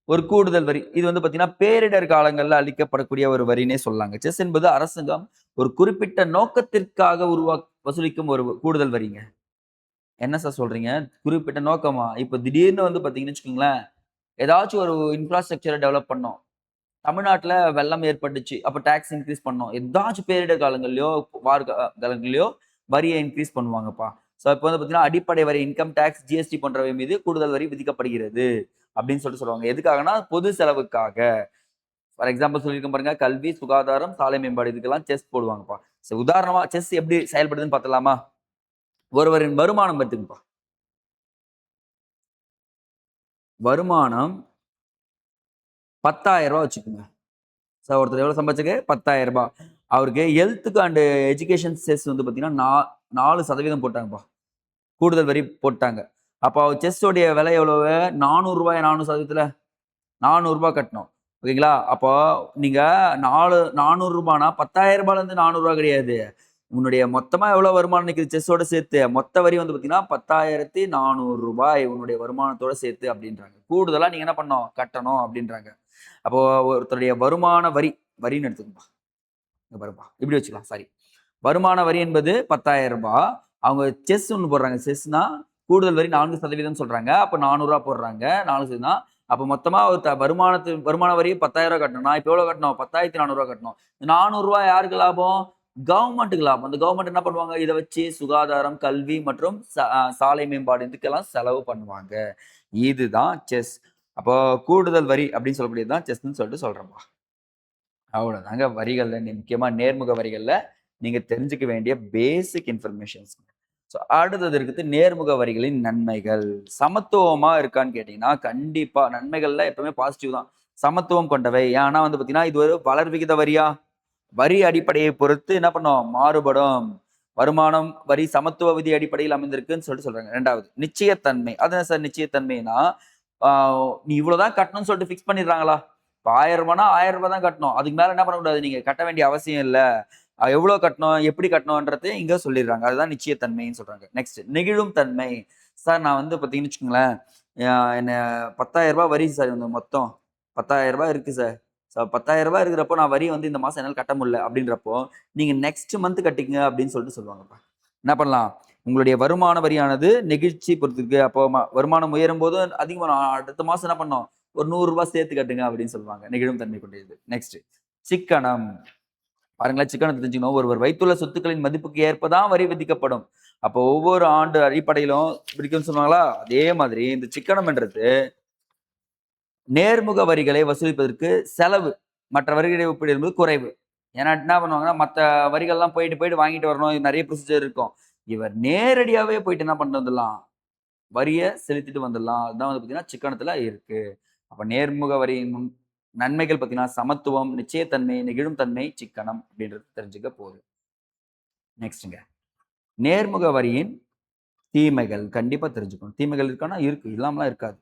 ஒரு கூடுதல் வரி. இது வந்து பார்த்தீங்கன்னா, பேரிடர் காலங்கள்ல அளிக்கப்படக்கூடிய ஒரு வரின்னே சொல்லலாங்க. செஸ் என்பது அரசாங்கம் ஒரு குறிப்பிட்ட நோக்கத்திற்காக வசூலிக்கும் ஒரு கூடுதல் வரிங்க. என்ன சார் சொல்றீங்க? குறிப்பிட்ட நோக்கமா? இப்ப திடீர்னு வந்து பார்த்தீங்கன்னு வச்சுக்கோங்களேன், ஏதாச்சும் ஒரு இன்ஃப்ராஸ்ட்ரக்சர டெவலப் பண்ணோம். தமிழ்நாட்டுல வெள்ளம் ஏற்பட்டுச்சு. அப்ப டாக்ஸ் இன்கிரீஸ் பண்ணோம். ஏதாச்சும் பேரிடர் காலங்கள்லயோ, வார் காலங்கள்லயோ வரிய இன்கிரீஸ் பண்ணுவாங்கப்பா. ஸோ இப்ப வந்து பார்த்தீங்கன்னா, அடிப்படை வரி இன்கம் டாக்ஸ், ஜிஎஸ்டி போன்றவை மீது கூடுதல் வரி விதிக்கப்படுகிறது. அப்படின்னு சொல்லிட்டு சொல்லுவாங்க. எதுக்காகன்னா, பொது செலவுக்காக. ஃபார் எக்ஸாம்பிள் சொல்லியிருக்கேன் பாருங்க. கல்வி, சுகாதாரம், சாலை மேம்பாடு இதுக்கெல்லாம் செஸ் போடுவாங்கப்பா. உதாரணமா செஸ் எப்படி செயல்படுதுன்னு பார்த்துடலாமா? ஒருவரின் வருமானம் எடுத்துக்கங்கப்பா. வருமானம் ரூ. 10,000 வச்சுக்கோங்க. ஒருத்தர் எவ்வளோ சம்பாதிச்சாரு? ரூ. 10,000. அவருக்கு ஹெல்த்துக்கு அண்ட் எஜுகேஷன் செஸ் வந்து பார்த்தீங்கன்னா, 4% போட்டாங்கப்பா. கூடுதல் வரி போட்டாங்க. அப்போ செஸ் உடைய விலை எவ்வளவு? ரூ. 400 4%ல ரூ. 400 கட்டணும். ஓகேங்களா? அப்போ நீங்க 400னா ரூ. 10,000லேருந்து ரூ. 400 கிடையாது. உன்னுடைய மொத்தமா எவ்வளோ வருமானம் நிக்குது செஸ்ஸோட சேர்த்து? மொத்த வரி வந்து பார்த்தீங்கன்னா, ரூ. 10,400 உன்னுடைய வருமானத்தோட சேர்த்து அப்படின்றாங்க. கூடுதலா நீங்க என்ன பண்ணணும்? கட்டணும் அப்படின்றாங்க. அப்போ ஒருத்தருடைய வருமான வரின்னு எடுத்துக்கோங்கப்பா. இங்க பாருப்பா. இப்படி வச்சுக்கலாம். சாரி. வருமான வரி என்பது ரூ. 10,000. அவங்க செஸ் ஒண்ணு போடுறாங்க. செஸ்னா கூடுதல் வரி 4% சொல்றாங்க. அப்ப ரூ. 400 போடுறாங்க. 4%னா அப்ப மொத்தமா ஒரு வருமான வரி ரூ. 10,000 கட்டணும்னா, இப்ப எவ்வளோ கட்டணும்? ரூ. 10,400 கட்டணும். இந்த ரூ. 400 யாருக்கு லாபம்? கவர்மெண்ட்க்கு லாபம். அந்த கவர்மெண்ட் என்ன பண்ணுவாங்க? இத வச்சு சுகாதாரம், கல்வி மற்றும் சாலை மேம்பாடு இதுக்கெல்லாம் செலவு பண்ணுவாங்க. இதுதான் செஸ். அப்போ கூடுதல் வரி அப்படின்னு சொல்லக்கூடியது தான் செஸ்ன்னு சொல்லிட்டு சொல்றேன்ப்பா. அவ்வளோதாங்க வரிகள்ல முக்கியமா நேர்முக வரிகள்ல நீங்க தெரிஞ்சுக்க வேண்டிய பேசிக் இன்ஃபர்மேஷன்ஸ். ஸோ அடுத்தது இருக்குது நேர்முக வரிகளின் நன்மைகள். சமத்துவமா இருக்கான்னு கேட்டீங்கன்னா, கண்டிப்பா நன்மைகள்ல எப்பவுமே பாசிட்டிவ் தான். சமத்துவம் கொண்டவை. ஏன்னா வந்து பார்த்தீங்கன்னா, இது ஒரு வளர் விகித வரியா? வரி அடிப்படையை பொறுத்து என்ன பண்ணும்? மாறுபடும். வருமானம் வரி சமத்துவ விதி அடிப்படையில் அமைந்திருக்குன்னு சொல்லிட்டு சொல்றாங்க. 2வது நிச்சயத்தன்மை. அது என்ன சார் நிச்சயத்தன்மைனா, ஆ நீ இவ்வளோ தான் கட்டணும்னு சொல்லிட்டு ஃபிக்ஸ் பண்ணிடுறாங்களா? இப்ப ரூ. 1000னா ரூ. 1000 தான் கட்டணும். அதுக்கு மேல என்ன பண்ணக்கூடாது நீங்க கட்ட வேண்டிய அவசியம் இல்ல. எவ்வளோ கட்டணும்? எப்படி கட்டணும்ன்றது இங்க சொல்லிடுறாங்க. அதுதான் நிச்சயத்தன்மைன்னு சொல்றாங்க. நெக்ஸ்ட் நெகிழும் தன்மை. சார் நான் வந்து பார்த்தீங்கன்னு வச்சுக்கோங்களேன், என்ன ரூ. 10,000 வரி சார் இந்த மொத்தம். ரூ. 10,000 இருக்கு சார். ரூ. 10,000 இருக்கிறப்போ நான் வரி வந்து இந்த மாசம் என்னால கட்ட முடியல அப்படின்றப்போ, நீங்க நெக்ஸ்ட் மந்த் கட்டிக்கங்க அப்படின்னு சொல்லிட்டு சொல்லுவாங்கப்பா. என்ன பண்ணலாம்? உங்களுடைய வருமான வரியானது நெகிழ்ச்சி பொறுத்து இருக்கு. அப்போ வருமானம் உயரும்போது அதிகமா அடுத்த மாசம் என்ன பண்ணணும்? ஒரு ரூ. 100 சேர்த்து கட்டுங்க அப்படின்னு சொல்லுவாங்க. நெகிழும் தன்மை கொண்டது. நெக்ஸ்ட் சிக்கனம். பாருங்களேன் சிக்கனத்த தெரிஞ்சுக்கணும். ஒருவர் வைத்துள்ள சொத்துக்களின் மதிப்புக்கு ஏற்ப தான் வரி விதிக்கப்படும். அப்போ ஒவ்வொரு ஆண்டு அடிப்படையிலும் பிடிக்கும்னு சொன்னாங்களா? அதே மாதிரி இந்த சிக்கனம் என்றது நேர்முக வரிகளை வசூலிப்பதற்கு செலவு மற்ற வரிகளை ஒப்பிடும்போது குறைவு. ஏன்னா என்ன பண்ணுவாங்கன்னா, மத்த வரிகள்லாம் போயிட்டு வாங்கிட்டு வரணும். நெறைய ப்ரொசீஜர் இருக்கும். இவர் நேரடியாவே போயிட்டு என்ன பண்ணிட்டு வந்துடலாம்? வரிய செலுத்திட்டு வந்துடலாம். அதுதான் வந்து பார்த்தீங்கன்னா சிக்கனத்துல இருக்கு. அப்ப நேர்முக வரியின் நன்மைகள் பார்த்தீங்கன்னா சமத்துவம், நிச்சயத்தன்மை, நெகிழும் தன்மை, சிக்கனம் அப்படின்றது தெரிஞ்சுக்க போகுது. நெக்ஸ்ட்ங்க. நேர்முக வரியின் தீமைகள் கண்டிப்பா தெரிஞ்சுக்கணும். தீமைகள் இருக்கான்னா இருக்கு. இல்லாமலாம் இருக்காது.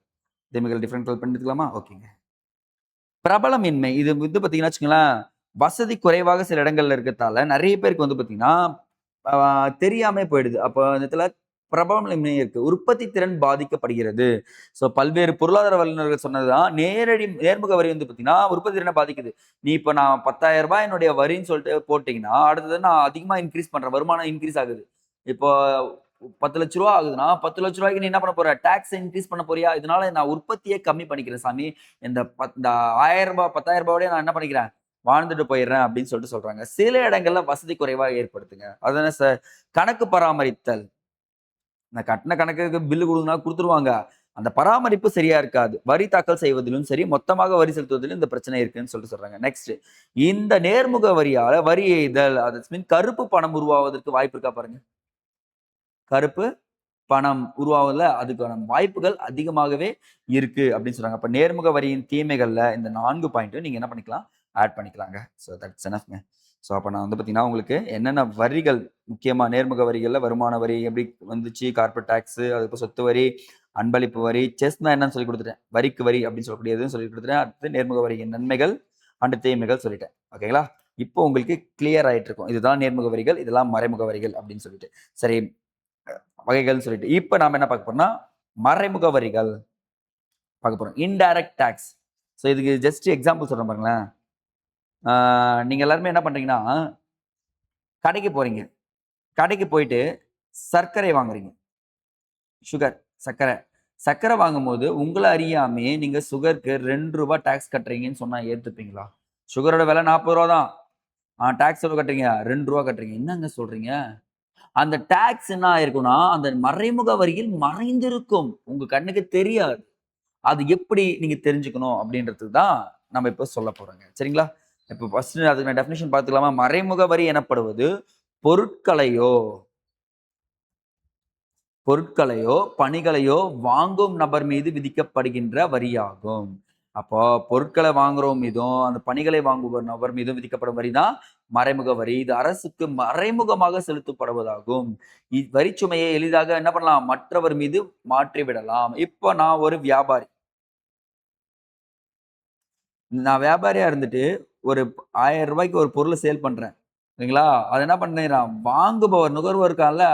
தீமைகள் டிஃபரெண்ட் பண்ணி எடுத்துக்கலாமா? ஓகேங்க. பிரபலமின்மை. இது வந்து பார்த்தீங்கன்னா வச்சுக்கங்களேன், வசதி குறைவாக சில இடங்கள்ல இருக்கத்தால, நெறைய பேருக்கு வந்து பார்த்தீங்கன்னா, ஆ தெரியாமயே போயிடுது. அப்ப அந்த இடத்துல பிரபலமின்மை இருக்கு. உற்பத்தி திறன் பாதிக்கப்படுகிறது. ஸோ பல்வேறு பொருளாதார வல்லுநர்கள் சொன்னது தான், நேர்முக வரி வந்து பார்த்தீங்கன்னா, உற்பத்தி திறன பாதிக்குது. நீ இப்ப நான் ரூ. 10,000 என்னுடைய வரின்னு சொல்லிட்டு போட்டீங்கன்னா, அடுத்தது நான் அதிகமா இன்கிரீஸ் பண்றேன். வருமானம் இன்கிரீஸ் ஆகுது. இப்போ ரூ. 10,00,000 ஆகுதுன்னா, ரூ. 10,00,000க்கு நீ என்ன பண்ண போற? டாக்ஸ் இன்கிரீஸ் பண்ண போறியா? இதனால நான் உற்பத்தியே கம்மி பண்ணிக்கிறேன் சாமி. இந்த ரூ. 1000 ரூ. 10,000வோடயே நான் என்ன பண்ணிக்கிறேன்? வாழ்ந்துட்டு போயிடுறேன் அப்படின்னு சொல்லிட்டு சொல்றாங்க. சில இடங்கள்ல வசதி குறைவா ஏற்படுத்துங்க. அதானே சார். கணக்கு பராமரித்தல். நான் கட்டுன கணக்குக்கு பில்லு குடுங்கன்னா குடுத்துருவாங்க. அந்த பராமரிப்பு சரியா இருக்காது. வரி தாக்கல் செய்வதிலும் சரி, மொத்தமாக வரி செலுத்துவதிலும் இந்த பிரச்சனை இருக்குன்னு சொல்லிட்டு சொல்றாங்க. நெக்ஸ்ட் இந்த நேர்முக வரியால வரி ஏய்தல், தட்ஸ் மீன் கருப்பு பணம் உருவாவதற்கு வாய்ப்பு இருக்கா பாருங்க. கருப்பு பணம் உருவாவதுல அதுக்கான வாய்ப்புகள் அதிகமாகவே இருக்கு அப்படின்னு சொல்றாங்க. அப்ப நேர்முக வரியின் தீமைகள்ல இந்த 4 பாயிண்ட்டும் நீங்க என்ன பண்ணிக்கலாம்? ஆட் பண்ணிக்கலாங்க. So that's எனஃப்ங்க. ஸோ அப்ப நான் வந்து பார்த்தீங்கன்னா, உங்களுக்கு என்னென்ன வரிகள் முக்கியமா நேர்முக வரிகள்ல வருமான வரி எப்படி வந்துச்சு, கார்ப்பரேட் டாக்ஸ், அதுக்கப்புறம் சொத்து வரி, அன்பளிப்பு வரி, செஸ்னா என்னன்னு சொல்லிக் குடுத்துட்டேன். வரிக்கு வரி அப்படின்னு சொல்லக்கூடியதும் சொல்லிக் குடுத்துட்டேன். அடுத்து நேர்முக வரியின் நன்மைகள் அண்ட் தீமைகள் சொல்லிட்டேன். ஓகேங்களா? இப்போ உங்களுக்கு கிளியர் ஆயிட்டு இருக்கும். இதுதான் நேர்முக வரிகள், இதெல்லாம் மறைமுக வரிகள் அப்படின்னு சொல்லிட்டு. சரி வகைகள்னு சொல்லிட்டு. இப்ப நாம என்ன பார்க்க போறோம்னா, மறைமுக வரிகள் பார்க்க போறோம். Indirect tax. ஸோ இதுக்கு ஜஸ்ட் எக்ஸாம்பிள் சொல்றேன் பாருங்களேன். ஆ நீங்க எல்லாருமே என்ன பண்றீங்கன்னா, கடைக்கு போறீங்க. கடைக்கு போயிட்டு சர்க்கரை வாங்குறீங்க. சுகர், சர்க்கரை. சர்க்கரை வாங்கும்போது உங்கள அறியாமயே நீங்க சுகருக்கு ரூ. 2 டாக்ஸ் கட்டுறீங்கன்னு சொன்னா ஏத்துப்பீங்களா? சுகரோட விலை ரூ. 40 தான். டாக்ஸ் எவ்வளோ கட்டுறீங்க? ரூ. 2 கட்டுறீங்க. என்னங்க சொல்றீங்க? அந்த டாக்ஸ் என்ன ஆயிருக்கும்னா, அந்த மறைமுக வரியில் மறைந்திருக்கும். உங்க கண்ணுக்கு தெரியாது. அது எப்படி நீங்க தெரிஞ்சுக்கணும் அப்படின்றதுக்கு தான் நம்ம இப்ப சொல்ல போறோங்க. சரிங்களா? இப்ப ஃபர்ஸ்ட் அதுக்கான டெஃபினிஷன் பார்த்துக்கலாமா? மறைமுக வரி எனப்படுவது பொருட்களையோ பொருட்களையோ, பணிகளையோ வாங்கும் நபர் மீது விதிக்கப்படுகின்ற வரியாகும். அப்போ பொருட்கள வாங்குறோம் மீதும், அந்த பணிகளை வாங்குபவர் நபர் மீதும் விதிக்கப்படும் வரி தான் மறைமுக வரி. இது அரசுக்கு மறைமுகமாக செலுத்தப்படுவதாகும். இவ்வரிச் சுமையை எளிதாக என்ன பண்ணலாம்? மற்றவர் மீது மாற்றி விடலாம். இப்போ நான் ஒரு வியாபாரி. நான் வியாபாரியா இருந்துட்டு, ஒரு ரூ. 1000க்கு ஒரு பொருள சேல் பண்றேன். சரிங்களா? அத என்ன பண்ணிறான், வாங்குபவர் நுகர்வோர் இருக்கான்ல,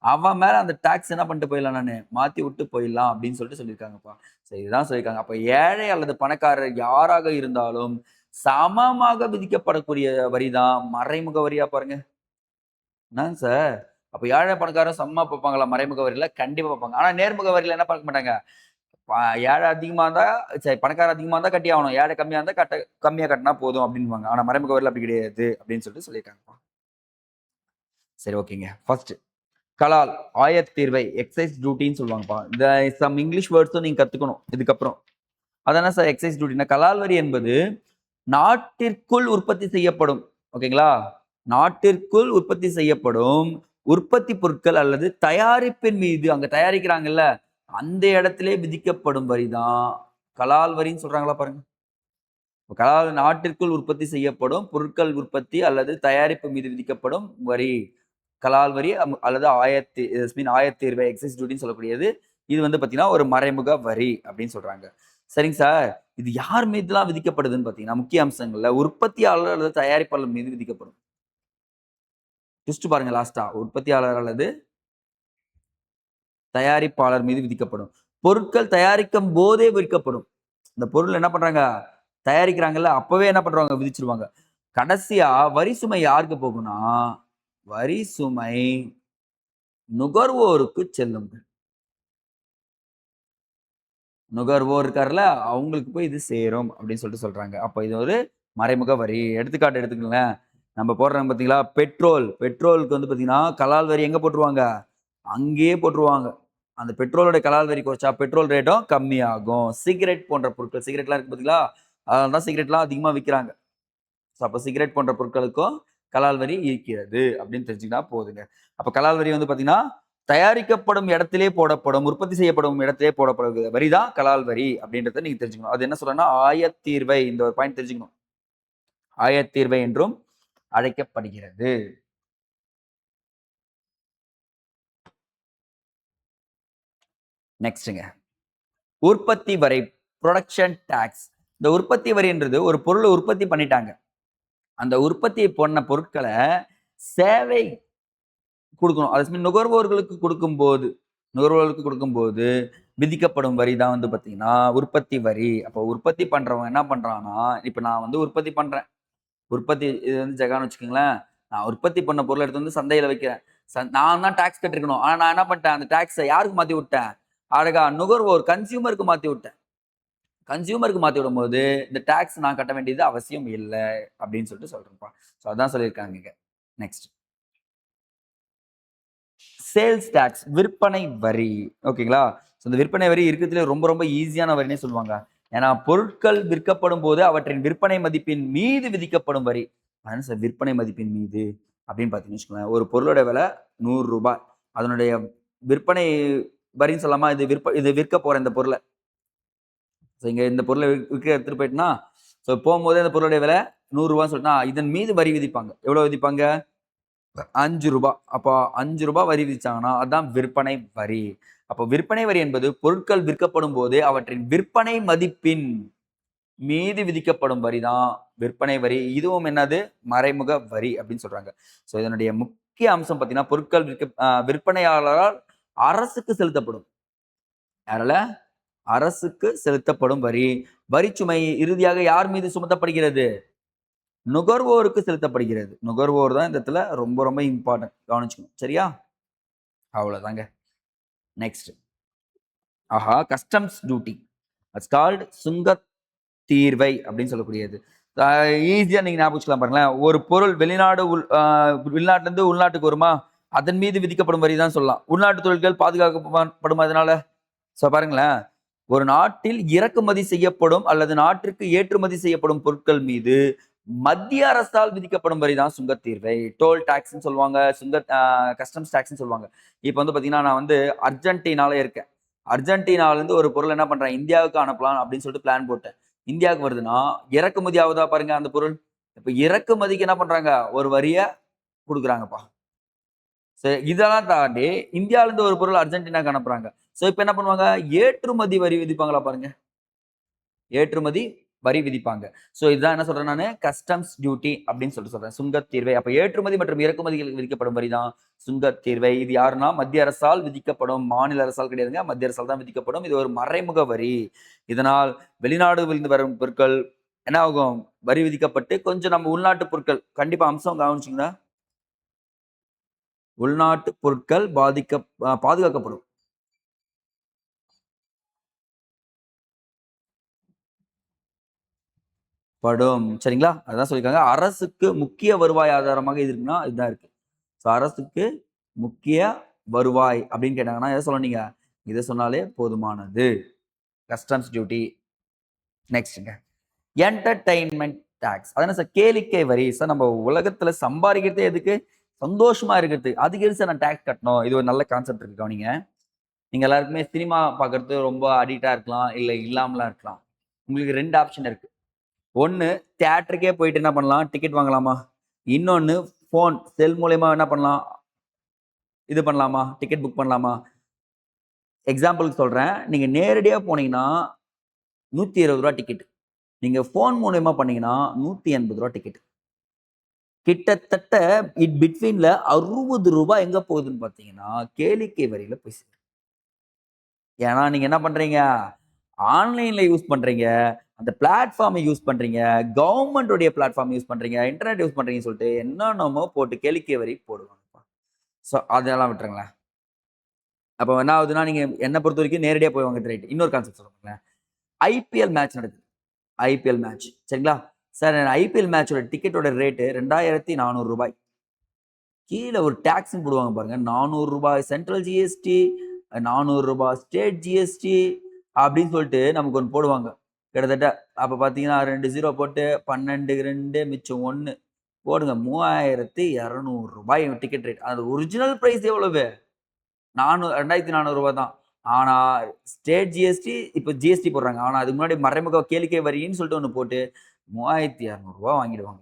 அவன் மேல அந்த டாக்ஸ் என்ன பண்ணிட்டு போயிடலாம் நானு, மாத்தி விட்டு போயிடலாம் அப்படின்னு சொல்லிட்டு சொல்லியிருக்காங்கப்பா. சரி இதுதான் சொல்லியிருக்காங்க. அப்ப ஏழை அல்லது பணக்காரர் யாராக இருந்தாலும், சமமாக விதிக்கப்படக்கூடிய வரி தான் மறைமுக வரியா பாருங்க. என்னங்க சார்? அப்ப ஏழை பணக்காரன் சமமா பார்ப்பாங்களா மறைமுக வரியில? கண்டிப்பா பார்ப்பாங்க. ஆனா நேர்முக வரியில என்ன பார்க்க மாட்டாங்க. ப ஏழை அதிகமா இருந்தா சரி பணக்காரன் அதிகமா இருந்தா கட்டியே ஆகணும். ஏழை கம்மியா இருந்தா கம்மியா கட்டினா போதும் அப்டின்னுவாங்க. ஆனா மறைமுக வரில அப்படி கிடையாது அப்படின்னு சொல்லிட்டு சொல்லியிருக்காங்கப்பா. சரி ஓகேங்க. ஃபர்ஸ்ட் கலால், ஆயத்தீர்வை, எக்சைஸ் டியூட்டின்னு சொல்லுவாங்கப்பா. இந்த சம் இங்கிலீஷ் வேர்ட்ஸும் நீங்க கத்துக்கணும் இதுக்கப்புறம். அதானே சார் எக்சைஸ் டியூட்டினா? கலால் வரி என்பது நாட்டிற்குள் உற்பத்தி செய்யப்படும். ஓகேங்களா? நாட்டிற்குள் உற்பத்தி செய்யப்படும் உற்பத்தி பொருட்கள் அல்லது தயாரிப்பின் மீது அங்க தயாரிக்கிறாங்கல்ல, அந்த இடத்திலே விதிக்கப்படும் வரி தான் கலால் வரின்னு சொல்றாங்களா பாருங்க. கலால் நாட்டிற்குள் உற்பத்தி செய்யப்படும் பொருட்கள் உற்பத்தி அல்லது தயாரிப்பு மீது விதிக்கப்படும் வரி. கலால் வரி அல்லது ஆயத்தீர்வை எக்ஸைஸ் டியூட்டின்னு சொல்லக்கூடியது. இது வந்து பார்த்தீங்கன்னா, ஒரு மறைமுக வரி அப்படின்னு சொல்றாங்க. சரிங்க சார். இது யார் மீதுலாம் விதிக்கப்படுதுன்னு பார்த்தீங்கன்னா, முக்கிய அம்சங்கள்ல உற்பத்தியாளர் அல்லது தயாரிப்பாளர் மீது விதிக்கப்படும். ட்விஸ்ட் பாருங்க லாஸ்ட்டா. உற்பத்தியாளர் அல்லது தயாரிப்பாளர் மீது விதிக்கப்படும். பொருட்கள் தயாரிக்கும் போதே விதிக்கப்படும். இந்த பொருள் என்ன பண்றாங்க? தயாரிக்கிறாங்கல்ல, அப்பவே என்ன பண்றாங்க? விதிச்சுருவாங்க. கடைசியா வரி சுமை யாருக்கு போகும்னா, வரி சுமை நுகர்வோருக்கு செல்லும். நுகர்வோர் இருக்கார்ல, அவங்களுக்கு போய் இது சேரும் அப்படின்னு சொல்லிட்டு சொல்றாங்க. அப்ப இது ஒரு மறைமுக வரி. எடுத்துக்காட்டு எடுத்துக்கங்களேன். நம்ம போடுறாங்க பார்த்தீங்களா? பெட்ரோல். பெட்ரோலுக்கு வந்து பார்த்தீங்கன்னா, கலால் வரி எங்க போட்டுருவாங்க? அங்கேயே போட்டுருவாங்க. அந்த பெட்ரோலோட கலால் வரி குறைச்சா பெட்ரோல் ரேட்டும் கம்மியாகும். சிகரெட் போன்ற பொருட்கள் சிகரெட்லாம் இருக்கு பார்த்தீங்களா? அதனால தான் சிகரெட்லாம் அதிகமா விக்கிறாங்க. ஸோ அப்ப சிகரெட் போன்ற பொருட்களுக்கும் கலால் வரி இருக்கிறது அப்படின்னு தெரிஞ்சுக்கிட்டா போதுங்க. அப்ப கலால் வரி வந்து பார்த்தீங்கன்னா, தயாரிக்கப்படும் இடத்திலே போடப்படும், உற்பத்தி செய்யப்படும் இடத்திலே போடப்படும் வரி தான் கலால் வரி அப்படின்றத நீங்க தெரிஞ்சுக்கணும். அது என்ன சொல்றேன்னா, ஆயத்தீர்வை இந்த ஒரு பாயிண்ட் தெரிஞ்சுக்கணும். ஆயத்தீர்வை என்றும் அழைக்கப்படுகிறது. நெக்ஸ்ட்ங்க. உற்பத்தி வரி, புரொடக்ஷன் டாக்ஸ். இந்த உற்பத்தி வரின்றது ஒரு பொருள உற்பத்தி பண்ணிட்டாங்க. அந்த உற்பத்தி பண்ண பொருட்கள சேவை குடுக்கணும். அது நுகர்வோர்களுக்கு குடுக்கும்போது விதிக்கப்படும் வரி தான் வந்து பார்த்தீங்கன்னா, உற்பத்தி வரி. அப்போ உற்பத்தி பண்றவன் என்ன பண்றான்னா, இப்ப நான் வந்து உற்பத்தி பண்றேன். உற்பத்தி இது வந்து ஜெகான்னு வச்சுக்கோங்களேன். நான் உற்பத்தி பண்ண பொருள எடுத்து வந்து சந்தையில வைக்கிறேன். நான் தான் டாக்ஸ் கட்டியிருக்கணும். ஆனா நான் என்ன பண்ணிட்டேன், அந்த டாக்ஸ யாருக்கு மாத்தி விட்டேன்? அழகா நுகர்வோர் கன்சியூமருக்கு மாத்தி விட்டேன். கன்சியூமருக்கு மாத்தி விடும்போது, இந்த டாக்ஸ் நான் கட்ட வேண்டியது அவசியம் இல்ல. அப்படின்னு சொல்லிட்டு சொல்றேன்ப்பா. ஸோ அதான் சொல்லியிருக்காங்க இங்க. நெக்ஸ்ட். சேல்ஸ் டாக்ஸ் விற்பனை வரி. ஓகேங்களா? ஸோ இந்த விற்பனை வரி இருக்கிறதுலே ரொம்ப ரொம்ப ஈஸியான வரின்னே சொல்லுவாங்க. ஏன்னா பொருட்கள் விற்கப்படும்போது அவற்றின் விற்பனை மதிப்பின் மீது விதிக்கப்படும் வரி. அதான் சார் விற்பனை மதிப்பின் மீது அப்படின்னு பார்த்தீங்கன்னு வச்சுக்கோங்களேன். ஒரு பொருளோட விலை ரூ. 100. அதனுடைய விற்பனை வரின்னு சொல்லாமா? இது விற்க போற இந்த பொருள. ஸோ இங்க இந்த பொருள விற்க எடுத்துட்டு போயிட்டேன்னா, ஸோ போம்போதே அந்த பொருளுடைய விலை ரூ. 100ன்னு சொல்லிட்டா, இதன் மீது வரி விதிப்பாங்க. எவ்வளோ விதிப்பாங்க? ரூ. 5. அப்ப ரூ. 5 வரி விதிச்சாங்கன்னா, அதான் விற்பனை வரி. அப்போ விற்பனை வரி என்பது பொருட்கள் விற்கப்படும் போது அவற்றின் விற்பனை மதிப்பின் மீது விதிக்கப்படும் வரி தான் விற்பனை வரி. இதுவும் என்னது? மறைமுக வரி அப்படின்னு சொல்றாங்க. ஸோ இதனுடைய முக்கிய அம்சம் பார்த்தீங்கன்னா, பொருட்கள் விற்பனையாளரால் அரசுக்கு செலுத்தப்படும். யாரால? அரசுக்கு செலுத்தப்படும் வரி. வரிச்சுமை இறுதியாக யார் மீது சுமத்தப்படுகிறது? நுகர்வோருக்கு செலுத்தப்படுகிறது. நுகர்வோர் தான் இந்த இடத்துல ரொம்ப ரொம்ப இம்பார்ட்டன்ட். கவனிச்சுக்கணும். சரியா? அவ்வளோதாங்க. நெக்ஸ்ட். ஆஹா! Customs duty. இட்ஸ் கால்ட் சுங்கத் தீர்வை அப்படின்னு சொல்லக்கூடியது. அ ஈஸியா நீங்க ஞாபகம் வச்சுக்கலாம் பாருங்களேன். ஒரு பொருள் வெளிநாட்டிலிருந்து உள்நாட்டுக்கு வருமா, அதன் மீது விதிக்கப்படும் வரி தான் சொல்லலாம். உள்நாட்டு தொழில்கள் பாதுகாக்கப்படும் அதனால. ஸோ பாருங்களேன், ஒரு நாட்டில் இறக்குமதி செய்யப்படும் அல்லது நாட்டிற்கு ஏற்றுமதி செய்யப்படும் பொருட்கள் மீது மத்திய அரசால் விதிக்கப்படும் வரி தான் சுங்கத்தீர்வை. டோல் டாக்ஸ்ன்னு சொல்லுவாங்க. கஸ்டம்ஸ் டாக்ஸ்ன்னு சொல்லுவாங்க. இப்ப வந்து பார்த்தீங்கன்னா, நான் வந்து அர்ஜென்டினால இருக்கேன். அர்ஜென்டினாலருந்து ஒரு பொருள் என்ன பண்றேன், இந்தியாவுக்கு அனுப்பலாம் அப்படின்னு சொல்லிட்டு பிளான் போட்டேன். இந்தியாவுக்கு வருதுன்னா, இறக்குமதி ஆவுதா பாருங்க அந்த பொருள். இப்ப இறக்குமதிக்கு என்ன பண்றாங்க, ஒரு வரிய குடுக்குறாங்கப்பா. சரி இதெல்லாம் தாண்டி இந்தியாலருந்து ஒரு பொருள் அர்ஜென்டினாக்கு அனுப்புறாங்க. சோ இப்ப என்ன பண்ணுவாங்க, ஏற்றுமதி வரி விதிப்பாங்களா பாருங்க. ஏற்றுமதி வரி விதிப்பாங்க. சோ இதுதான் என்ன சொல்றேன் நானு, கஸ்டம்ஸ் டியூட்டி அப்படின்னு சொல்லிட்டு சொல்றேன். சுங்கத் தீர்வை. அப்ப ஏற்றுமதி மற்றும் இறக்குமதிகளுக்கு விதிக்கப்படும் வரி தான் சுங்கத் தீர்வை. இது யாருன்னா மத்திய அரசால் விதிக்கப்படும். மாநில அரசால் கிடையாதுங்க. மத்திய அரசால் தான் விதிக்கப்படும். இது ஒரு மறைமுக வரி. இதனால் வெளிநாடுகளிலிருந்து வரும் பொருட்கள் என்ன ஆகும்? வரி விதிக்கப்பட்டு கொஞ்சம் நம்ம உள்நாட்டு பொருட்கள் கண்டிப்பா அம்சம் கவனிச்சீங்கன்னா, உள்நாட்டு பொருட்கள் பாதுகாக்கப்படும். சரிங்களா? அதான் சொல்லியிருக்காங்க. அரசுக்கு முக்கிய வருவாய் ஆதாரமாக இது இருக்குன்னா, இதுதான் இருக்கு. ஸோ அரசுக்கு முக்கிய வருவாய் அப்படின்னு கேட்டாங்கன்னா, எத சொல்லணும் நீங்க? இத சொன்னாலே போதுமானது. Customs duty. நெக்ஸ்ட்ங்க. Entertainment tax. அது என்ன சார் கேளிக்கை வரி. சார் நம்ம உலகத்துல சம்பாரிக்கிறதே எதுக்கு? சந்தோஷமா இருக்கிறதுக்கு. அதுக்கு எதுக்கு சார் நான் டாக்ஸ் கட்டணும்? இது ஒரு நல்ல கான்செப்ட் இருக்கு கவனிங்க. நீங்க எல்லாருக்குமே சினிமா பார்க்கறது ரொம்ப அடிக்ட்டா இருக்கலாம். இல்ல இல்லாமலாம் இருக்கலாம். உங்களுக்கு 2 ஆப்ஷன் இருக்கு. ஒண்ணு தியேட்டருக்கே போயிட்டு என்ன பண்ணலாம்? டிக்கெட் வாங்கலாமா? இன்னொன்னு செல் மூலியமா என்ன பண்ணலாம்? இது பண்ணலாமா? டிக்கெட் புக் பண்ணலாமா? எக்ஸாம்பிள்க்கு சொல்றேன். நீங்க நேரடியா போனீங்கன்னா, ரூ. 120 டிக்கெட். நீங்க ஃபோன் மூலியமா பண்ணீங்கன்னா, ரூ. 180 டிக்கெட். கிட்டத்தட்ட பிட்வீன்ல ரூ. 60 எங்க போகுதுன்னு பார்த்தீங்கன்னா, கேளிக்கை வரியில போய் சேருது. ஏன்னா, நீங்க என்ன பண்றீங்க? ஆன்லைன்ல யூஸ் பண்றீங்க. அந்த பிளாட்ஃபார்ம யூஸ் பண்றீங்க. கவர்ன்மெண்ட் உடைய பிளாட்ஃபார்ம் யூஸ் பண்றீங்க. இன்டர்நெட் யூஸ் பண்றீங்கன்னு சொல்லிட்டு என்னென்னமோ போட்டு கேளிக்கை வரி போடுவாங்கப்பா. ஸோ அதெல்லாம் விட்டுருங்களேன். அப்ப என்ன ஆகுதுன்னா, நீங்க என்ன பொறுத்தவரைக்கும் நேரடியா போய் வாங்குறது ரைட். இன்னொரு கான்செப்ட் சொல்றேன். ஐபிஎல் மேட்ச் நடக்குது. IPL match. சரிங்களா? சார் ஐபிஎல் மேட்சோட டிக்கெட்டோட ரேட்டு ரூ. 2400. கீழ ஒரு டாக்ஸ்ன்னு போடுவாங்க பாருங்க. ரூ. 400 சென்ட்ரல் ஜிஎஸ்டி, ரூ. 400 ஸ்டேட் ஜிஎஸ்டி அப்படின்னு சொல்லிட்டு நமக்கு ஒண்ணு போடுவாங்க. கிட்டத்தட்ட அப்ப பார்த்தீங்கன்னா 2 0 போட்டு 12 2 மிச்சம் 1 போடுங்க. ரூ. 3200 டிக்கெட் ரேட். அது ஒரிஜினல் பிரைஸ் எவ்வளவு? ₹2400 தான். ஆனா ஸ்டேட் ஜிஎஸ்டி இப்ப ஜிஎஸ்டி போடுறாங்க. ஆனா அதுக்கு முன்னாடி மறைமுக கேளிக்கை வரின்னு சொல்லிட்டு ஒண்ணு போட்டு ₹3200 வாங்கிடுவாங்க.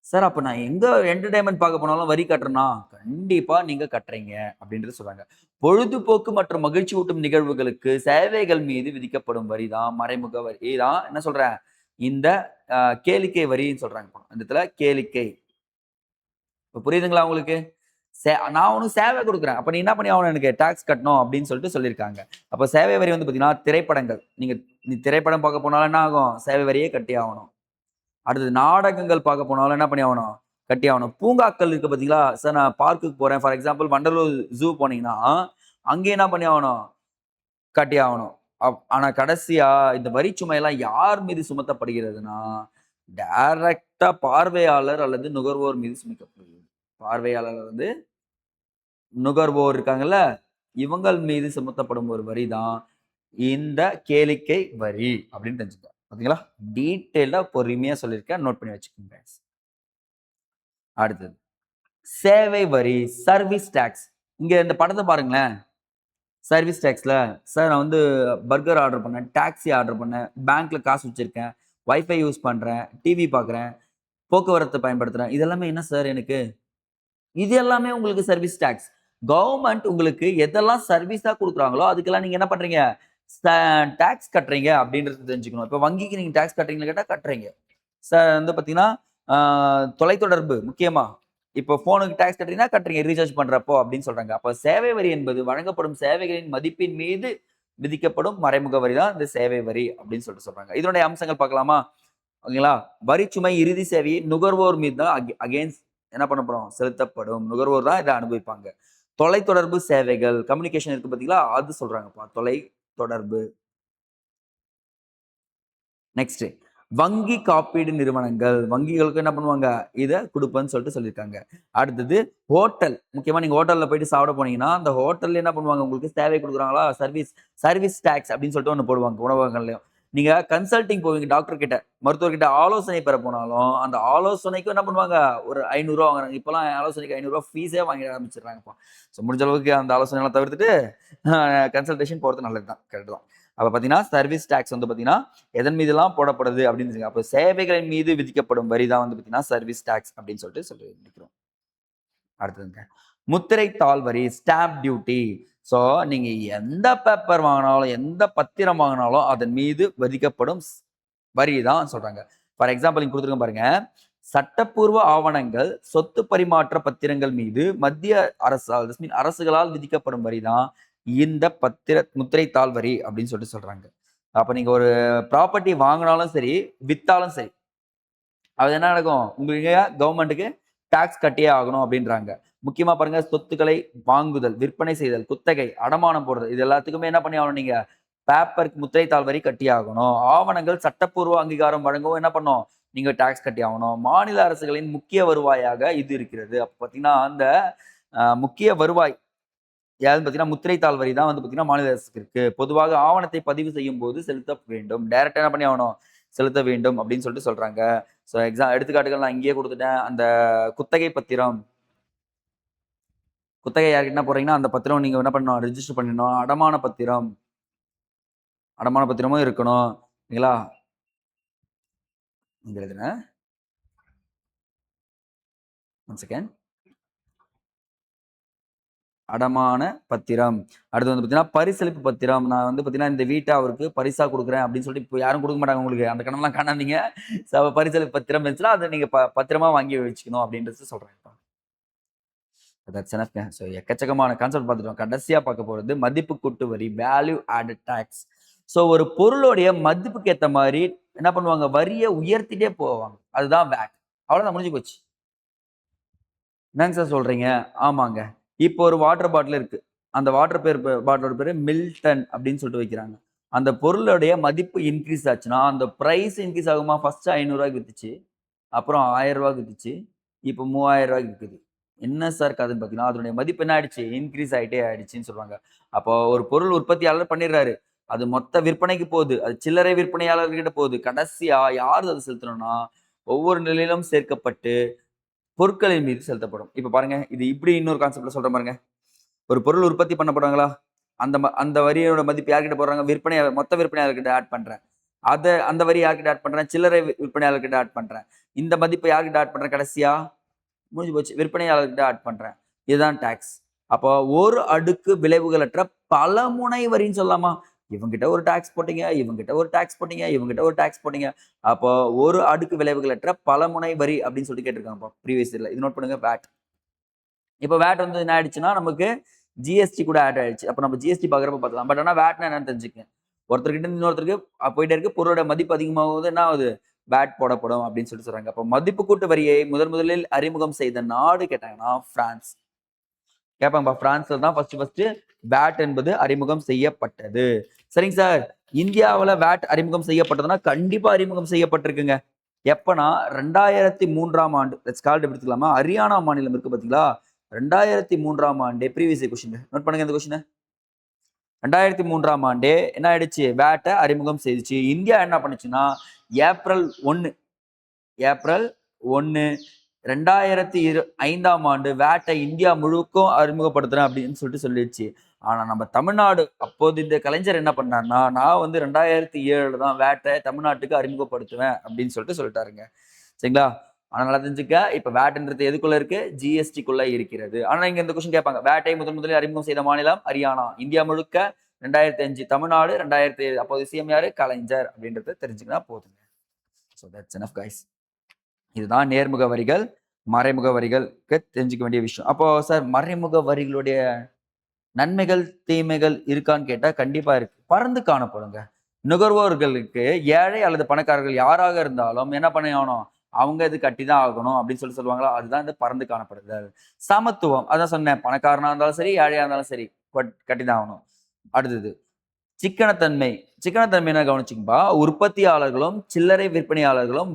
சார் அப்ப நான் எங்க என்டர்டெயின்மென்ட் பார்க்க போனாலும் வரி கட்டுறேனா? கண்டிப்பா நீங்க கட்டுறீங்க அப்படின்றது சொல்றாங்க. பொழுதுபோக்கு மற்றும் மகிழ்ச்சியூட்டும் நிகழ்வுகளுக்கு சேவைகள் மீது விதிக்கப்படும் வரி தான் மறைமுக வரி தான் என்ன சொல்றேன்? இந்த அ கேளிக்கை வரின்னு சொல்றாங்க. இந்த இடத்துல கேளிக்கை. இப்ப புரியுதுங்களா உங்களுக்கு? நான் உனக்கு சேவை குடுக்குறேன். அப்ப நீ என்ன பண்ணி ஆகணும் எனக்கு டாக்ஸ் கட்டணும் அப்படின்னு சொல்லிட்டு சொல்லியிருக்காங்க. அப்ப சேவை வரி வந்து பார்த்தீங்கன்னா, திரைப்படங்கள். நீ திரைப்படம் பார்க்க போனாலும் என்ன ஆகும்? சேவை வரியே கட்டி ஆகணும். அடுத்தது நாடகங்கள் பார்க்க போனாலும் என்ன பண்ணி ஆகணும்? கட்டி ஆகணும். பூங்காக்கள் இருக்கு பார்த்தீங்களா? சார் நான் பார்க்குக்கு போறேன். ஃபார் எக்ஸாம்பிள் வண்டலூர் ஜூ போனீங்கன்னா, அங்கேயும் என்ன பண்ணி ஆகணும்? கட்டி ஆகணும். ஆனா கடைசியா இந்த வரி சுமையெல்லாம் யார் மீது சுமத்தப்படுகிறதுன்னா, டைரக்ட்டா பார்வையாளர் அல்லது நுகர்வோர் மீது சுமத்தப்படுகிறது. பார்வையாளர் வந்து நுகர்வோர் இருக்காங்கல்ல, இவங்கள் மீது சுமத்தப்படும் ஒரு வரி தான் இந்த கேளிக்கை வரி அப்படின்னு தெரிஞ்சுக்கோங்க. பாத்தீங்களா? டீட்டெயிலா பொறுமையா சொல்லியிருக்கேன். நோட் பண்ணி வச்சுக்கோங்க. அடுத்தது சேவை வரி, சர்வீஸ் டாக்ஸ். இங்க இந்த படத்த பாருங்களேன். சர்வீஸ் டாக்ஸ்ல, சார் நான் வந்து பர்கர் ஆர்டர் பண்ணேன், டாக்ஸி ஆர்டர் பண்ணேன், பேங்க்ல காசு வச்சிருக்கேன், வைஃபை யூஸ் பண்றேன், டிவி பார்க்குறேன், போக்குவரத்து பயன்படுத்துறேன். இது எல்லாமே என்ன சார் எனக்கு? இது எல்லாமே உங்களுக்கு சர்வீஸ் டாக்ஸ். கவர்ன்மென்ட் உங்களுக்கு எதெல்லாம் சர்வீஸா குடுக்குறாங்களோ, அதுக்கெல்லாம் நீங்க என்ன பண்றீங்க? ச டாக்ஸ் கட்டுறீங்க அப்படின்றத தெரிஞ்சுக்கணும். இப்ப வங்கிக்கு நீங்க டாக்ஸ் கட்டுறீங்களான்னு கேட்டா கட்டுறீங்க. வந்து பார்த்தீங்கன்னா, ஆ தொலைத்தொடர்பு முக்கியமா. இப்போ ஃபோனுக்கு டாக்ஸ் கட்டுறீங்கன்னா கட்டுறீங்க ரீசார்ஜ் பண்றப்போ அப்படின்னு சொல்றாங்க. அப்ப சேவை வரி என்பது வழங்கப்படும் சேவைகளின் மதிப்பின் மீது விதிக்கப்படும் மறைமுக வரி தான் இந்த சேவை வரி அப்படின்னு சொல்லிட்டு சொல்றாங்க. இதனுடைய அம்சங்கள் பார்க்கலாமா? ஓகேங்களா? வரிச்சுமை இறுதி சேவையை நுகர்வோர் மீது தான் அகைன்ஸ்ட் என்ன பண்ண போறோம்? செலுத்தப்படும். நுகர்வோர் தான் இத அனுபவிப்பாங்க. தொலைத்தொடர்பு சேவைகள், கம்யூனிகேஷன் இருக்கு பார்த்தீங்களா? அது சொல்றாங்கப்பா. தொலை தொடர்பு. நெக்ஸ்ட் வங்கி காப்பீடு நிறுவனங்கள். வங்கிகளுக்கு என்ன பண்ணுவாங்க? இத குடுப்பேன்னு சொல்லிட்டு சொல்லியிருக்காங்க. அடுத்தது ஹோட்டல். முக்கியமா நீங்க ஹோட்டல்ல போயிட்டு சாப்பிட போனீங்கன்னா, அந்த ஹோட்டல்ல என்ன பண்ணுவாங்க? உங்களுக்கு சேவை குடுக்குறாங்களா? சர்வீஸ் சர்வீஸ் டாக்ஸ் அப்படின்னு சொல்லிட்டு ஒண்ணு போடுவாங்க உணவகங்கள்லயும். நீங்க கன்சல்டிங் போவீங்க டாக்டர் கிட்ட, மருத்துவர் கிட்ட ஆலோசனை பெற போனாலும், அந்த ஆலோசனைக்கும் என்ன பண்ணுவாங்க? ஒரு ரூ. 500 வாங்குறாங்க. இப்பலாம் ஆலோசனைக்கு ரூ. 500 ஃபீஸே வாங்க ஆரம்பிச்சுடுறாங்கப்பா. முடிஞ்ச அளவுக்கு அந்த ஆலோசனைலாம் தவிர்த்துட்டு, கன்சல்டேஷன் போறது நல்லது தான். கரெக்ட் தான். அப்ப பார்த்தீங்கன்னா, சர்வீஸ் டாக்ஸ் வந்து பார்த்தீங்கன்னா, எதன் மீதெல்லாம் போடப்படுது அப்படின்னு அப்ப சேவைகளின் மீது விதிக்கப்படும் வரி தான் வந்து பார்த்தீங்கன்னா, சர்வீஸ் டாக்ஸ் அப்படின்னு சொல்லிட்டு சொல்லி முடிக்கிறோம். அடுத்ததுங்க. முத்திரை தாள் வரி, ஸ்டாம்ப் டியூட்டி. ஸோ நீங்க எந்த பேப்பர் வாங்குனாலும், எந்த பத்திரம் வாங்குனாலும், அதன் மீது விதிக்கப்படும் வரி தான் சொல்றாங்க. ஃபார் எக்ஸாம்பிள் இங்க குடுத்துருக்கேன் பாருங்க. சட்டப்பூர்வ ஆவணங்கள், சொத்து பரிமாற்ற பத்திரங்கள் மீது மத்திய அரசால் அரசுகளால் விதிக்கப்படும் வரி தான் இந்த முத்திரை தாள் வரி அப்படின்னு சொல்லிட்டு சொல்றாங்க. அப்ப நீங்க ஒரு ப்ராப்பர்ட்டி வாங்குனாலும் சரி, வித்தாலும் சரி, அது என்ன நடக்கும்? உங்களுக்கு கவர்மெண்ட்க்கு டாக்ஸ் கட்டியே ஆகணும் அப்படின்றாங்க. முக்கியமா பாருங்க சொத்துக்களை வாங்குதல், விற்பனை செய்தல், குத்தகை, அடமானம் போடுறது இது எல்லாத்துக்குமே என்ன பண்ணி ஆகணும் நீங்க? பேப்பருக்கு முத்திரை தாள் வரி கட்டியே ஆகணும். ஆவணங்கள் சட்டப்பூர்வ அங்கீகாரம் வழங்கவும் என்ன பண்ணும்? நீங்க டாக்ஸ் கட்டி ஆகணும். மாநில அரசுகளின் முக்கிய வருவாயாக இது இருக்கிறது. அப்ப பார்த்தீங்கன்னா, அந்த முக்கிய வருவாய் யாருன்னு பார்த்தீங்கன்னா, முத்திரை தாள் வரி தான் வந்து பார்த்தீங்கன்னா, மாநில அரசுக்கு இருக்கு. பொதுவாக ஆவணத்தை பதிவு செய்யும்போது செலுத்த வேண்டும். டைரக்ட்டா என்ன பண்ணி ஆகணும்? செலுத்த வேண்டும் அப்படின்னு சொல்லிட்டு சொல்றாங்க. ஸோ எடுத்துக்காட்டுகள் நான் இங்கேயே குடுத்துட்டேன். அந்த குத்தகை பத்திரம். குத்தகை யார்கிட்டனா போடுறீங்கன்னா, அந்த பத்திரம் நீங்க என்ன பண்ணணும்? ரிஜிஸ்டர் பண்ணிடணும். அடமான பத்திரம். அடமான பத்திரமும் இருக்கணும். இல்லைங்களா? இங்க எழுதுறேன். One second. அடமான பத்திரம். அடுத்து வந்து பார்த்தீங்கன்னா, பரிசளிப்பு பத்திரம். நான் வந்து பார்த்தீங்கன்னா, இந்த வீட்ட அவருக்கு பரிசா குடுக்குறேன் அப்படின்னு சொல்லிட்டு இப்ப யாரும் குடுக்க மாட்டாங்க உங்களுக்கு. அந்த கனவுலாம் காணாதீங்க. பரிசளிப்பு பத்திரம் இருந்துச்சுன்னா, அத நீங்க பத்திரமா வாங்கி வச்சுக்கணும் அப்படின்றது சொல்றேன். தட்ஸ் எனஃப்ங்க. ஸோ எக்கச்சக்கமான கான்செப்ட் பார்த்துட்டோம். கடைசியா பார்க்க போறது மதிப்பு கூட்டு வரி, வேல்யூ ஆடட் டாக்ஸ். ஸோ ஒரு பொருளுடைய மதிப்புக்கு ஏத்த மாரி என்ன பண்ணுவாங்க? வரிய உயர்த்திட்டே போவாங்க. அதுதான் வேட். அவ்வளோதான் முடிஞ்சு போச்சு. என்னங்க சார் சொல்றீங்க? ஆமாங்க. இப்போ ஒரு வாட்டர் பாட்டில் இருக்கு. அந்த வாட்டர் பாட்டிலோட பேரு மில்டன் அப்படின்னு சொல்லிட்டு வைக்கிறாங்க. அந்த பொருளுடைய மதிப்பு இன்கிரீஸ் ஆச்சுன்னா, அந்த பிரைஸ் இன்கிரீஸ் ஆகுமா? ஃபர்ஸ்ட் ரூ. 500 வித்துச்சு. அப்புறம் ரூ. 1000 வித்துச்சு. இப்போ ரூ. 3000 விக்குது. என்ன சார் கதைன்னு பார்த்தீங்கன்னா, அதனுடைய மதிப்பு என்ன ஆயிடுச்சு? இன்கிரீஸ் ஆயிட்டே ஆயிடுச்சுன்னு சொல்றாங்க. அப்போ ஒரு பொருள் உற்பத்தியாளர் பண்ணிடுறாரு. அது மொத்த விற்பனைக்கு போகுது. அது சில்லறை விற்பனையாளர்கிட்ட போகுது. கடைசியா யார் அத செலுத்தணும்னா, ஒவ்வொரு நிலையிலும் சேர்க்கப்பட்டு பொருட்களின் மீது செலுத்தப்படும். இப்ப பாருங்க, இது இப்படி இன்னொரு கான்செப்ட்ல சொல்றேன் பாருங்க. ஒரு பொருள் உற்பத்தி பண்ணப்படுறாங்களா, அந்த வரியோட மதிப்பு யார்கிட்ட போடுறாங்க? மொத்த விற்பனையாளர்கிட்ட ஆட் பண்றேன். அந்த வரி யார்கிட்ட ஆட் பண்றேன்? சில்லறை விற்பனையாளர்கிட்ட ஆட் பண்றேன். இந்த மதிப்பை யார்கிட்ட ஆட் பண்றேன் கடைசியா? முடிஞ்சு போச்சு. விற்பனையாளர்கிட்ட ஆட் பண்றேன். இதுதான் டாக்ஸ். அப்போ ஒரு அடுக்கு விளைவுகளற்ற பலமுனை வரின்னு சொல்லலாமா? இவங்கிட்ட ஒரு டாக்ஸ் போட்டீங்க, இவங்கிட்ட ஒரு டாக்ஸ் போட்டீங்க, இவங்கிட்ட ஒரு டாக்ஸ் போட்டீங்க. அப்போ ஒரு அடுக்கு விளைவுகளற்ற பலமுனை வரி அப்படின்னு சொல்லிட்டு கேட்டிருக்காங்கப்பா ப்ரீவியஸ் இயர்ல. இது நோட் பண்ணுங்க வேட். இப்போ வேட் வந்து என்ன ஆயிடுச்சுன்னா நமக்கு ஜிஎஸ்டி கூட ஆட் ஆயிடுச்சு. அப்போ நம்ம ஜிஎஸ்டி பார்க்குறப்ப பார்த்துக்கலாம். பட் ஆனால் வேட்னா என்னன்னு தெரிஞ்சுக்கங்க. ஒருத்தர்கிட்ட இருந்து இன்னொருத்தருக்கு போயிட்டே இருக்கு. பொருளோட மதிப்பு அதிகமாகும்போது என்ன ஆகுது? வேட் போடப்படும் அப்படின்னு சொல்றாங்க. அப்போ மதிப்பு கூட்டு வரியை முதலில் அறிமுகம் செய்த நாடு கேட்டாங்கன்னா பிரான்ஸ். கேட்பாங்கப்பா பிரான்ஸ்ல தான் ஃபர்ஸ்ட் வேட் என்பது அறிமுகம் செய்யப்பட்டது. சரிங்க சார். இந்தியாவில் வேட் அறிமுகம் செய்யப்பட்டதுன்னா கண்டிப்பா அறிமுகம் செய்யப்பட்டிருக்குங்க. எப்பனா 2003ஆம் ஆண்டு. லெட்ஸ் கால் எடுத்துக்கலாமா? ஹரியானா மாநிலம் இருக்கு பாத்தீங்களா? 2003ஆம் ஆண்டு ப்ரீவியஸ் கொஸ்டின். நோட் பண்ணுங்க இந்த கொஸ்டின். 2003ஆம் ஆண்டே என்ன ஆயிடுச்சு? வேட்டை அறிமுகம் செய்துச்சு. இந்தியா என்ன பண்ணுச்சுன்னா ஏப்ரல் 1 2005ஆம் ஆண்டு வேட்டை இந்தியா முழுக்கும் அறிமுகப்படுத்துறேன் அப்படின்னு சொல்லிடுச்சு. ஆனா நம்ம தமிழ்நாடு அப்போது இந்த கலைஞர் என்ன பண்ணாருன்னா, நான் வந்து 2007 தான் வேட்டை தமிழ்நாட்டுக்கு அறிமுகப்படுத்துவேன் அப்படின்னு சொல்லிட்டாருங்க. சரிங்களா? ஆனா நல்லா தெரிஞ்சுக்க, இப்ப வேட்ன்றது எதுக்குள்ள இருக்கு? ஜிஎஸ்டிக்குள்ள இருக்கிறது. ஆனா இங்க இந்த கொஸ்டின் கேட்பாங்க. வேட்டை முதலில் அறிமுகம் செய்த மாநிலம் ஹரியானா. இந்தியா முழுக்க 2005 தமிழ்நாடு, 2007 அப்போது சிஎம் யாரு? கலைஞர் அப்படின்றத தெரிஞ்சுக்கினா போதுங்க. So that's enough guys. இதுதான் நேர்முக வரிகள், மறைமுக வரிகளுக்கு தெரிஞ்சுக்க வேண்டிய விஷயம். அப்போ சார் மறைமுக வரிகளுடைய நன்மைகள், தீமைகள் இருக்கான்னு கேட்டா கண்டிப்பா இருக்கு. பரந்து காணப்படுங்க. நுகர்வோர்களுக்கு ஏழை அல்லது பணக்காரர்கள் யாராக இருந்தாலும் என்ன பண்ணி ஆகணும்? அவங்க இது கட்டி தான் ஆகணும் அப்படின்னு சொல்லுவாங்களா? அதுதான் இந்த பரந்து காணப்படுதல். சமத்துவம். அதான் சொன்னேன். பணக்காரனா இருந்தாலும் சரி, ஏழையா இருந்தாலும் சரி கட்டி தான் ஆகணும். அடுத்தது சிக்கனத்தன்மை. சிக்கனத்தன்மை என்ன கவனிச்சுங்கப்பா? உற்பத்தியாளர்களும், சில்லறை விற்பனையாளர்களும்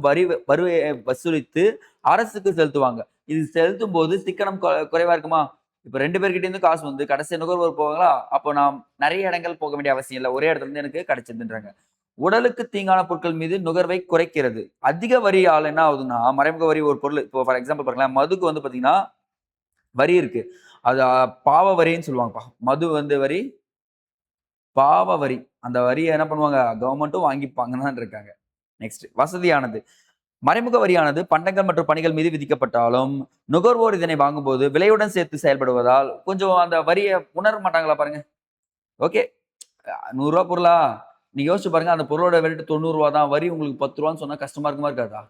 வரியை வசூலித்து அரசுக்கு செலுத்துவாங்க. இது செலுத்தும் போது சிக்கனம் குறைவா இருக்குமா? இப்ப 2 பேர்கிட்ட இருந்து காசு வந்து கடைசி நுகர்வோர் போவாங்களா? அப்போ நாம் நிறைய இடங்கள் போக வேண்டிய அவசியம் இல்ல. ஒரே இடத்துல இருந்து எனக்கு கிடைச்சதுன்றாங்க. உடலுக்கு தீங்கான பொருட்கள் மீது நுகர்வை குறைக்கிறது. அதிக வரியால என்ன ஆகுதுன்னா, மறைமுக வரி ஒரு பொருள் இப்போ ஃபார் எக்ஸாம்பிள் பாருங்களேன், மதுக்கு வந்து பார்த்தீங்கன்னா, வரி இருக்கு. அது பாவ வரின்னு சொல்லுவாங்கப்பா. மது வந்து வரி, பாவ வரி. அந்த வரிய என்ன பண்ணுவாங்க? கவர்மெண்ட்டும் வாங்கிப்பாங்கன்னு தான் இருக்காங்க. நெக்ஸ்ட் வசதியானது. மறைமுக வரியானது பண்டங்கள் மற்றும் பணிகள் மீது விதிக்கப்பட்டாலும், நுகர்வோர் இதனை வாங்கும்போது விலையுடன் சேர்த்து செயல்படுவதால், கொஞ்சம் அந்த வரிய உணர மாட்டாங்களா பாருங்க. ஓகே. ரூ. 100 பொருளா? நீங்க யோசிச்சு பாருங்க. அந்த பொருளோட ரேட் ரூ. 90 தான். வரி உங்களுக்கு ரூ. 10 சொன்னா கஷ்டமா இருக்குமா இருக்காதா?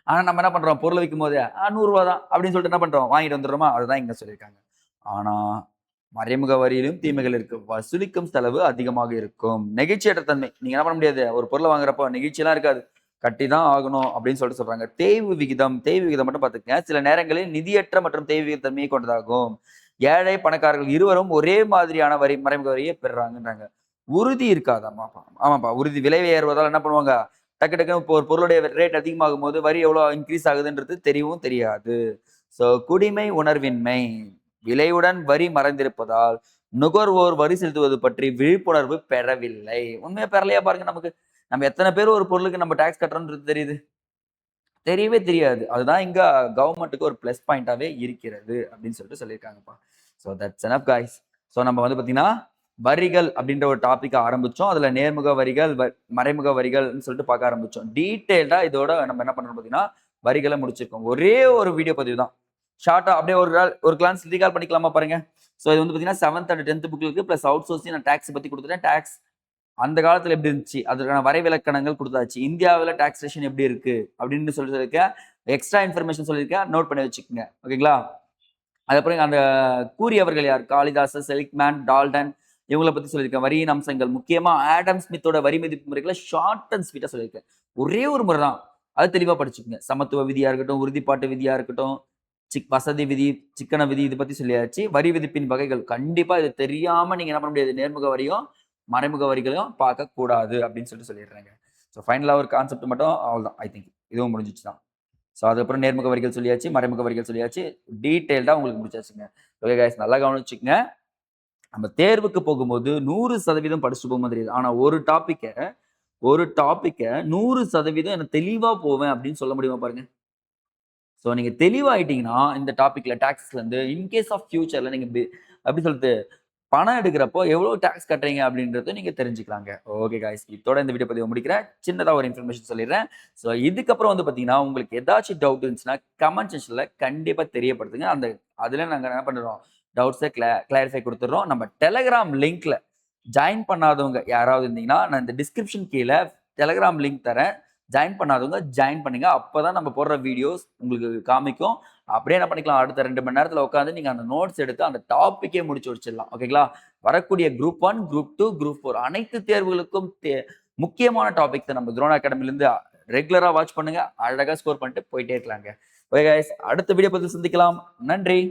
ஆனா நம்ம என்ன பண்றோம்? பொருள விக்கும்போதே, ரூ. 100 தான் அப்படின்னு சொல்லிட்டு என்ன பண்றோம்? வாங்கிட்டு வந்துடுறோமா? அதுதான் இங்க சொல்லியிருக்காங்க. ஆனா, மறைமுக வரியிலும் தீமைகள் இருக்கு. வசூலிக்கும் செலவு அதிகமாக இருக்கும். நெகிழ்ச்சியற்ற தன்மை. நீங்க என்ன பண்ண முடியாது? ஒரு பொருள வாங்குறப்போ நெகிழ்ச்சிலாம் இருக்காது. கட்டி தான் ஆகணும் அப்படின்னு சொல்றாங்க. தேய்வு விகிதம். தேய்வு விகிதம் மட்டும் பார்த்துக்கங்க. சில நேரங்களில் நிதியற்ற மற்றும் தேய்வு விகித தன்மையை கொண்டதாகும். ஏழை, பணக்காரர்கள் இருவரும் ஒரே மாதிரியான மறைமுக வரியை பெறுறாங்கன்றாங்க. உறுதி இருக்காதாமாப்பா. ஆமாப்பா. உறுதி விலை ஏறுவதால் என்ன பண்ணுவாங்க? டக்கு டக்குன்னு இப்போ ஒரு பொருளுடைய ரேட் அதிகமாகும்போது வரி எவ்வளோ இன்க்ரீஸ் ஆகுதுன்றது தெரியவும் தெரியாது. ஸோ குடிமை உணர்வின்மை. விலையுடன் வரி மறைந்திருப்பதால் நுகர்வோர் வரி செலுத்துவது பற்றி விழிப்புணர்வு பெறவில்லை. உண்மையா பெறலையா பாருங்க நமக்கு. நம்ம எத்தனை பேர் ஒரு பொருளுக்கு நம்ம டாக்ஸ் கட்டுறோம்ன்றது தெரியுது? தெரியவே தெரியாது. அதுதான் இங்க கவர்மெண்ட்டுக்கு ஒரு பிளஸ் பாயிண்டாவே இருக்கிறது அப்படின்னு சொல்லியிருக்காங்கப்பா. So that's enough guys. So நம்ம வந்து பார்த்தீங்கன்னா, வரிகள் அப்படின்ற ஒரு டாபிக் ஆரம்பிச்சோம். அதுல நேர்முக வரிகள், மறைமுக வரிகள்னு சொல்லிட்டு பார்க்க ஆரம்பிச்சோம். டீட்டெயில்டா இதோட நம்ம என்ன பண்றோம் பார்த்தீங்கன்னா, வரிகள முடிச்சிருக்கோம். ஒரே ஒரு வீடியோ பதிவு தான். ஷார்ட்டா அப்படியே ஒரு கிளான்ஸ் ரீகால் பண்ணிக்கலாமா பாருங்க. ஸோ இது வந்து பார்த்தீங்கன்னா 7th அண்ட் 10th புக்ல இருக்கு. பிளஸ் அவுட் சோர்சிங் நான் டாக்ஸ் பத்தி குடுத்துட்டேன். டாக்ஸ் அந்த காலத்துல எப்படி இருந்துச்சு? அதற்கான வரைவிலக்கணங்கள் குடுத்தாச்சு. இந்தியாவுல டாக்ஸேஷன் எப்படி இருக்கு? அப்படின்னு சொல்லியிருக்கேன். எக்ஸ்ட்ரா இன்ஃபர்மேஷன் சொல்லியிருக்கேன். நோட் பண்ணி வச்சுக்கோங்க. ஓகேங்களா? அதுக்கப்புறம் அந்த கூறியவர்கள் யார்? காளிதாச, செலிக்மேன், டால்டன் இவங்கள பத்தி சொல்லியிருக்கேன். வரியின் அம்சங்கள். முக்கியமா ஆடம் ஸ்மித்தோட வரி மதிப்பு முறைகள ஷார்ட் அண்ட் ஸ்வீட்டா சொல்லியிருக்கேன். ஒரே ஒரு முறை தான். அது தெளிவா படிச்சுக்கங்க. சமத்துவ விதியா இருக்கட்டும், உறுதிப்பாட்டு விதியா இருக்கட்டும், வசதி விதி, சிக்கன விதி இத பத்தி சொல்லியாச்சு. வரி விதிப்பின் வகைகள். கண்டிப்பா இது தெரியாம நீங்க என்ன பண்ண முடியாது? நேர்முக வரியும், மறைமுக வரிகளையும் பார்க்க கூடாது அப்படின்னு சொல்லிடுறேங்க. ஸோ ஃபைனலா ஒரு கான்செப்ட் மட்டும் அவ்வளவுதான். ஐ திங்க் இதுவும் முடிஞ்சிச்சு தான். ஸோ அதுக்கப்புறம் நேர்முக வரிகள் சொல்லியாச்சு, மறைமுக வரிகள் சொல்லியாச்சு. டீட்டெயில்டா உங்களுக்கு முடிச்சாச்சுங்க. ஓகே கைஸ் நல்லா கவனிச்சுக்கங்க. நம்ம தேர்வுக்கு போகும்போது 100% படிச்சுட்டு போக தெரியாது. ஆனா ஒரு டாபிக்க 100% நான் தெளிவா போவேன் அப்படின்னு சொல்ல முடியுமா பாருங்க. ஸோ நீங்க தெளிவாயிட்டீங்கன்னா இந்த டாபிக்ல டாக்ஸ்ல இருந்து இன்கேஸ் ஆஃப் ஃபியூச்சர்ல நீங்க அப்படி சொல்லிட்டு பணம் எடுக்கிறப்போ எவ்வளோ டாக்ஸ் கட்டுறீங்க அப்படின்றத நீங்க தெரிஞ்சுக்கலாங்க. ஓகே காய்ஸ், இதோட இந்த வீடியோ பதிவை முடிக்கிறேன். சின்னதா ஒரு இன்ஃபர்மேஷன் சொல்லிடுறேன். ஸோ இதுக்கப்புறம் வந்து பார்த்தீங்கன்னா, உங்களுக்கு ஏதாச்சும் டவுட் இருந்துச்சுன்னா கமெண்ட் செக்ஷன்ல கண்டிப்பா தெரியப்படுத்துங்க. அதுல நாங்க என்ன பண்றோம், டவுட்ஸ கிளாரிஃபை குடுத்துடுறோம். நம்ம டெலகிராம் லிங்க்ல ஜாயின் பண்ணாதவங்க யாராவது இருந்தீங்கன்னா, நான் இந்த டிஸ்கிரிப்ஷன் கீழ டெலகிராம் லிங்க் தரேன். ஜாயின் பண்ணாதவங்க ஜாயின் பண்ணுங்க. அப்பதான் நம்ம போடுற வீடியோஸ் உங்களுக்கு காமிக்கும். அப்படியே என்ன பண்ணிக்கலாம், அடுத்த 2 மணி நேரத்துல உட்காந்து நீங்க அந்த நோட்ஸ் எடுத்து அந்த டாபிக்கே முடிச்சு வச்சிடலாம். ஓகேங்களா? வரக்கூடிய குரூப் 1, குரூப் 2, குரூப் 4 அனைத்து தேர்வுகளுக்கும் முக்கியமான டாபிக்ஸ நம்ம துரோணா அகாடமில இருந்து ரெகுலரா வாட்ச் பண்ணுங்க. அழகா ஸ்கோர் பண்ணிட்டு போயிட்டே இருக்கலாங்க. ஓகே கைஸ், அடுத்த வீடியோ பதிவில் சந்திக்கலாம். நன்றி.